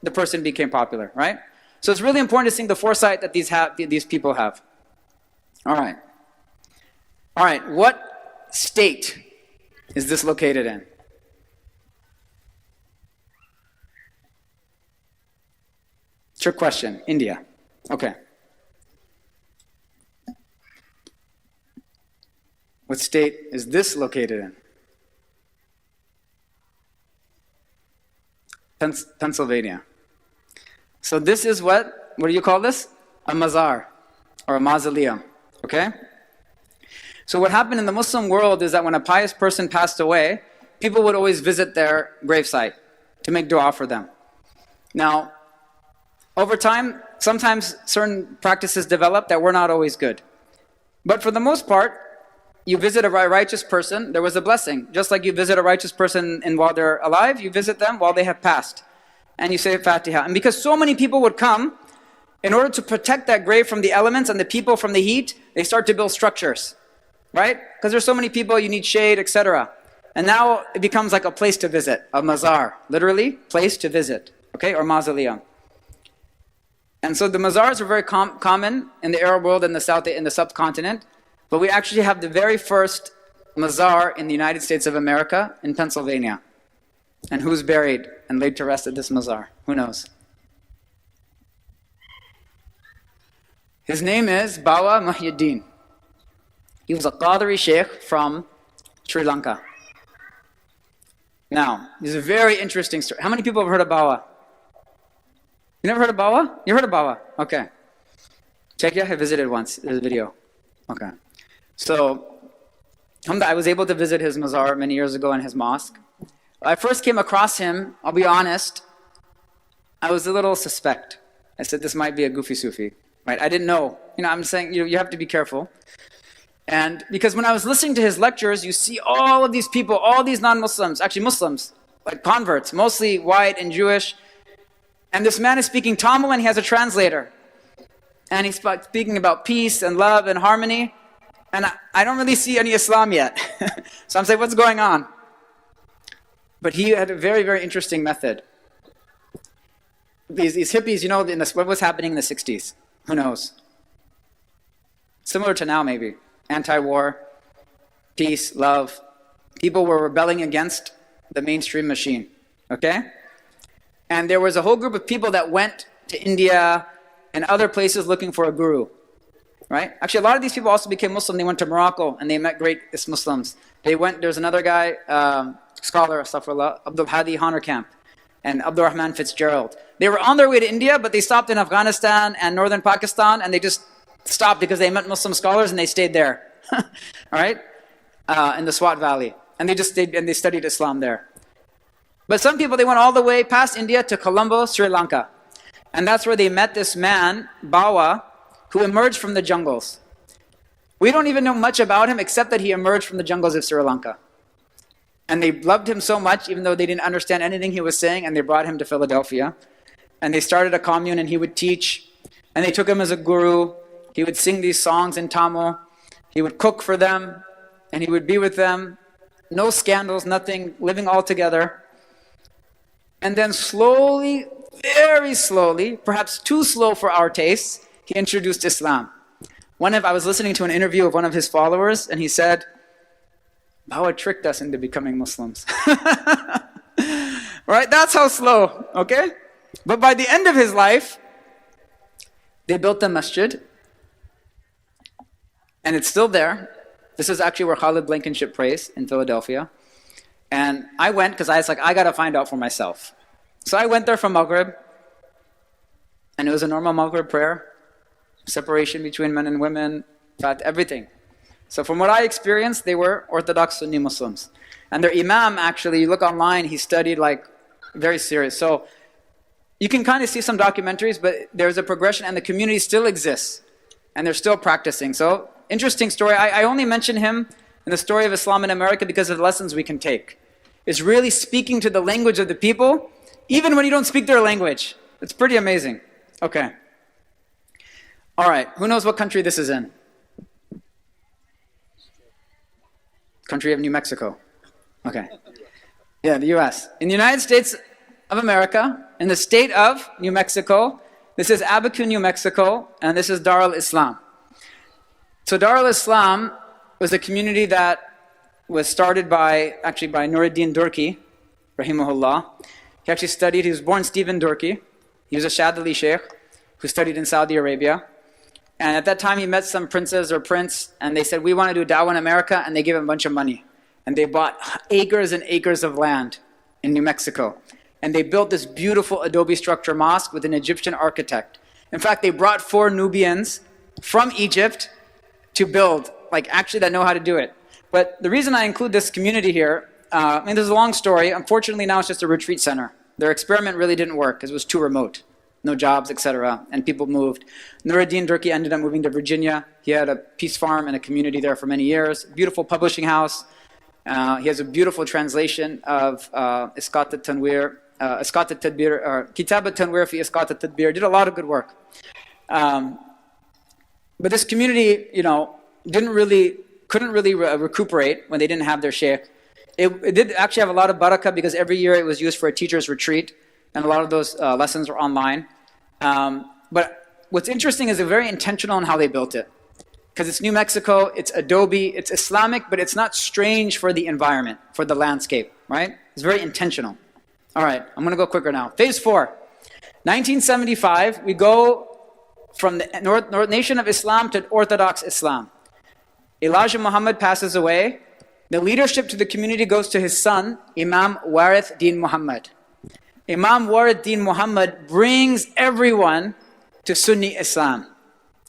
the person became popular, right? So it's really important to see the foresight that these people have. All right. All right, what state is this located in? Trick question. India. Okay. What state is this located in? Pennsylvania. So this is what do you call this? A mazar, or a mausoleum, okay? So what happened in the Muslim world is that when a pious person passed away, people would always visit their gravesite to make dua for them. Now, over time, sometimes certain practices develop that were not always good. But for the most part, you visit a righteous person, there was a blessing. Just like you visit a righteous person while they're alive, you visit them while they have passed. And you say Fatiha. And because so many people would come, in order to protect that grave from the elements and the people from the heat, they start to build structures, right? Because there's so many people, you need shade, etc. And now it becomes like a place to visit, a mazar, literally, place to visit, okay, or mausoleum. And so the mazars are very common in the Arab world and in the subcontinent, but we actually have the very first mazar in the United States of America in Pennsylvania. And who's buried and laid to rest at this mazar? Who knows? His name is Bawa Muhyiddin. He was a Qadri Sheikh from Sri Lanka. Now, this is a very interesting story. How many people have heard of Bawa? You never heard of Bawa? You heard of Bawa? Okay. Check it out. I visited once. There's a video. Okay. So, I was able to visit his mazar many years ago in his mosque. I first came across him, I'll be honest, I was a little suspect. I said, this might be a goofy Sufi, right? I didn't know. I'm saying, you have to be careful. And because when I was listening to his lectures, you see all of these people, all these non-Muslims, actually Muslims, like converts, mostly white and Jewish. And this man is speaking Tamil and he has a translator. And he's speaking about peace and love and harmony. And I don't really see any Islam yet. So I'm saying, what's going on? But he had a very, very interesting method. These hippies, what was happening in the 60s? Who knows? Similar to now, maybe. Anti-war, peace, love. People were rebelling against the mainstream machine. Okay? And there was a whole group of people that went to India and other places looking for a guru. Right? Actually, a lot of these people also became Muslim. They went to Morocco and they met great Muslims. There's another guy, scholar, astaghfirullah, Abdul Hadi Honorkamp, and Abdul Rahman Fitzgerald. They were on their way to India, but they stopped in Afghanistan and northern Pakistan, and they just stopped because they met Muslim scholars and they stayed there, all right, in the Swat Valley. And they just stayed and they studied Islam there. But some people, they went all the way past India to Colombo, Sri Lanka. And that's where they met this man, Bawa, who emerged from the jungles. We don't even know much about him except that he emerged from the jungles of Sri Lanka. And they loved him so much, even though they didn't understand anything he was saying, and they brought him to Philadelphia. And they started a commune, and he would teach. And they took him as a guru. He would sing these songs in Tamil. He would cook for them, and he would be with them. No scandals, nothing, living all together. And then slowly, very slowly, perhaps too slow for our tastes, he introduced Islam. I was listening to an interview of one of his followers, and he said, Bawa tricked us into becoming Muslims. Right? That's how slow, okay? But by the end of his life, they built the masjid, and it's still there. This is actually where Khalid Blankenship prays in Philadelphia. And I went because I was like, I got to find out for myself. So I went there for Maghrib, and it was a normal Maghrib prayer, separation between men and women, in fact, everything. So from what I experienced, they were Orthodox Sunni Muslims. And their imam, actually, you look online, he studied like very serious. So you can kind of see some documentaries, but there's a progression, and the community still exists, and they're still practicing. So interesting story. I only mention him in the story of Islam in America because of the lessons we can take. It's really speaking to the language of the people, even when you don't speak their language. It's pretty amazing. Okay. All right. Who knows what country this is in? Country of New Mexico. Okay. Yeah, the US. In the United States of America, in the state of New Mexico, this is Abiquiu, New Mexico, and this is Dar al-Islam. So Dar al-Islam was a community that was started by Nuruddin Durki, rahimahullah. He actually studied, he was born Stephen Durki. He was a Shadili sheikh who studied in Saudi Arabia. And at that time he met some princes or prince, and they said, we want to do da'wah in America, and they gave him a bunch of money. And they bought acres and acres of land in New Mexico. And they built this beautiful adobe structure mosque with an Egyptian architect. In fact, they brought 4 Nubians from Egypt to build, actually that know how to do it. But the reason I include this community here, there's a long story. Unfortunately, now it's just a retreat center. Their experiment really didn't work because it was too remote. No jobs, etc. And people moved. Nuruddin Durki ended up moving to Virginia. He had a peace farm and a community there for many years. Beautiful publishing house. He has a beautiful translation of Isqat al-Tanwir, Isqat al-Tadbir, or Kitab al-Tanwir fi Isqat al-Tadbir. Did a lot of good work. But this community, couldn't really recuperate when they didn't have their sheikh. It did actually have a lot of barakah because every year it was used for a teacher's retreat, and a lot of those lessons were online. But what's interesting is they're very intentional in how they built it. Because it's New Mexico, it's adobe, it's Islamic, but it's not strange for the environment, for the landscape, right? It's very intentional. All right, I'm going to go quicker now. Phase 4. 1975, we go from the North Nation of Islam to Orthodox Islam. Elijah Muhammad passes away. The leadership to the community goes to his son, Imam Warith Din Muhammad. Imam Warith Din Muhammad brings everyone to Sunni Islam.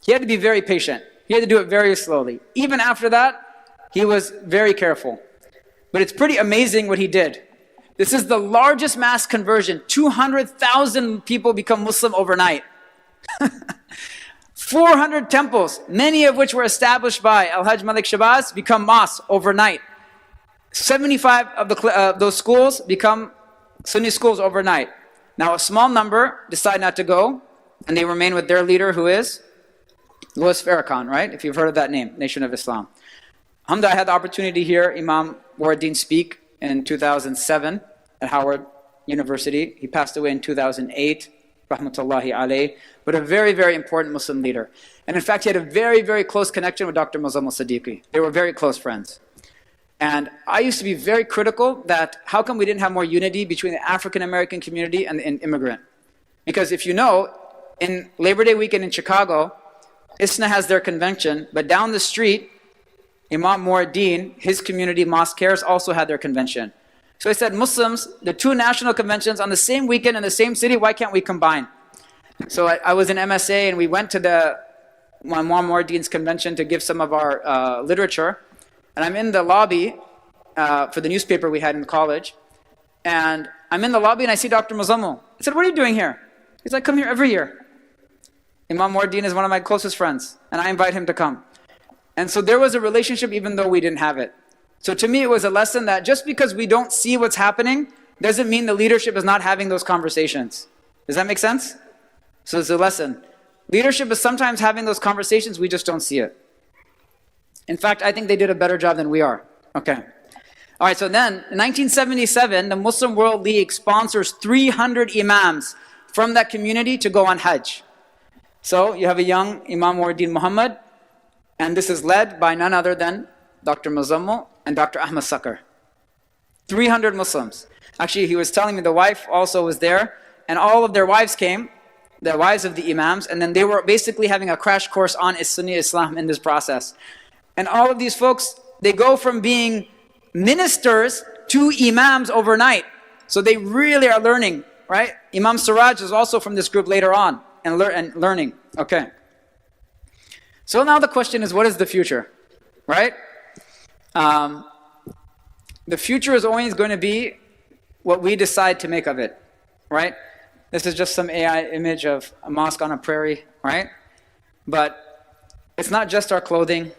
He had to be very patient. He had to do it very slowly. Even after that, he was very careful. But it's pretty amazing what he did. This is the largest mass conversion. 200,000 people become Muslim overnight. 400 temples, many of which were established by Al-Hajj Malik Shabazz, become mosques overnight. 75 of those schools become Sunni schools overnight. Now a small number decide not to go, and they remain with their leader, who is Louis Farrakhan, right? If you've heard of that name, Nation of Islam. Alhamdulillah, I had the opportunity to hear Imam Waruddin speak in 2007 at Howard University. He passed away in 2008, rahmatullahi alayh, but a very, very important Muslim leader. And in fact, he had a very, very close connection with Dr. Musa al-Siddiqui. They were very close friends. And I used to be very critical that how come we didn't have more unity between the African American community and the immigrant? Because if you know, in Labor Day weekend in Chicago, ISNA has their convention, but down the street, Imam Muaddin, his community, Mosque Cares, also had their convention. So he said, Muslims, the two national conventions on the same weekend in the same city, why can't we combine? So I was in MSA and we went to the Imam Mu'adh convention to give some of our literature. And I'm in the lobby for the newspaper we had in college. And I'm in the lobby and I see Dr. Muzammil. I said, what are you doing here? He's like, come here every year. Imam Mu'adh is one of my closest friends. And I invite him to come. And so there was a relationship even though we didn't have it. So to me, it was a lesson that just because we don't see what's happening, doesn't mean the leadership is not having those conversations. Does that make sense? So it's a lesson. Leadership is sometimes having those conversations, we just don't see it. In fact, I think they did a better job than we are. Okay. All right, so then, in 1977, the Muslim World League sponsors 300 imams from that community to go on Hajj. So you have a young Imam Mu'adh Muhammad, and this is led by none other than Dr. Muzammil and Dr. Ahmad Sakar. 300 Muslims. Actually, he was telling me the wife also was there, and all of their wives came, the wives of the imams, and then they were basically having a crash course on Sunni Islam in this process. And all of these folks, they go from being ministers to imams overnight. So they really are learning, right? Imam Siraj is also from this group later on and learning. Okay. So now the question is, what is the future, right? The future is always going to be what we decide to make of it, right? This is just some AI image of a mosque on a prairie, right? But it's not just our clothing.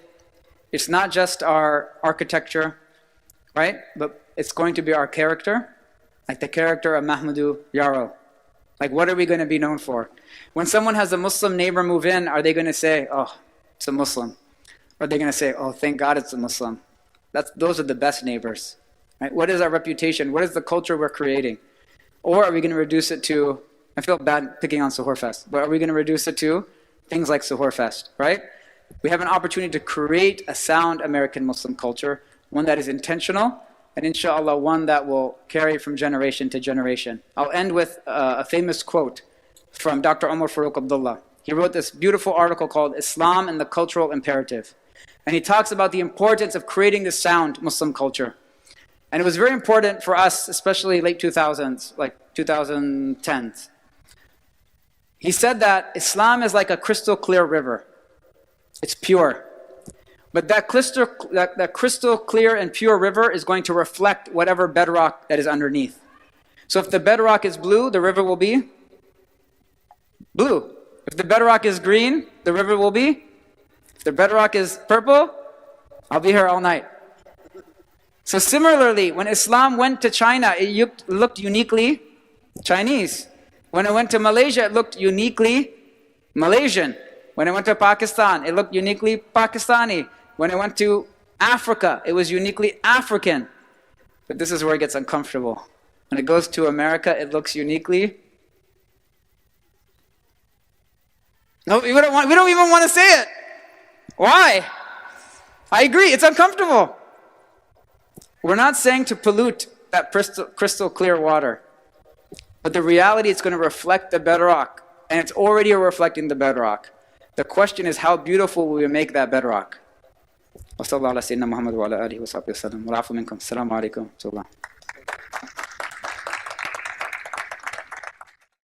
It's not just our architecture, right? But it's going to be our character, like the character of Mahmoudou Yaro. Like, what are we going to be known for? When someone has a Muslim neighbor move in, are they going to say, oh, it's a Muslim? Or are they going to say, oh, thank God it's a Muslim? Those are the best neighbors, right? What is our reputation? What is the culture we're creating? Or are we going to reduce it to, I feel bad picking on Suhoor Fest, but are we going to reduce it to things like Suhoor Fest, right? We have an opportunity to create a sound American Muslim culture, one that is intentional, and inshallah, one that will carry from generation to generation. I'll end with a famous quote from Dr. Umar Farooq Abdullah. He wrote this beautiful article called Islam and the Cultural Imperative. And he talks about the importance of creating this sound Muslim culture. And it was very important for us, especially late 2000s, like 2010s. He said that Islam is like a crystal clear river. It's pure. But that crystal clear and pure river is going to reflect whatever bedrock that is underneath. So if the bedrock is blue, the river will be blue. If the bedrock is green, the river will be. If the bedrock is purple, I'll be here all night. So similarly, when Islam went to China, it looked uniquely Chinese. When it went to Malaysia, it looked uniquely Malaysian. When it went to Pakistan, it looked uniquely Pakistani. When it went to Africa, it was uniquely African. But this is where it gets uncomfortable. When it goes to America, it looks uniquely. No, we don't even want to say it. Why? I agree, it's uncomfortable. We're not saying to pollute that crystal clear water. But the reality, it's going to reflect the bedrock. And it's already reflecting the bedrock. The question is, how beautiful will we make that bedrock? وصلى الله على سيدنا محمد وعلى آله وصحبه وسلم والعفو منكم السلام عليكم ورحمة الله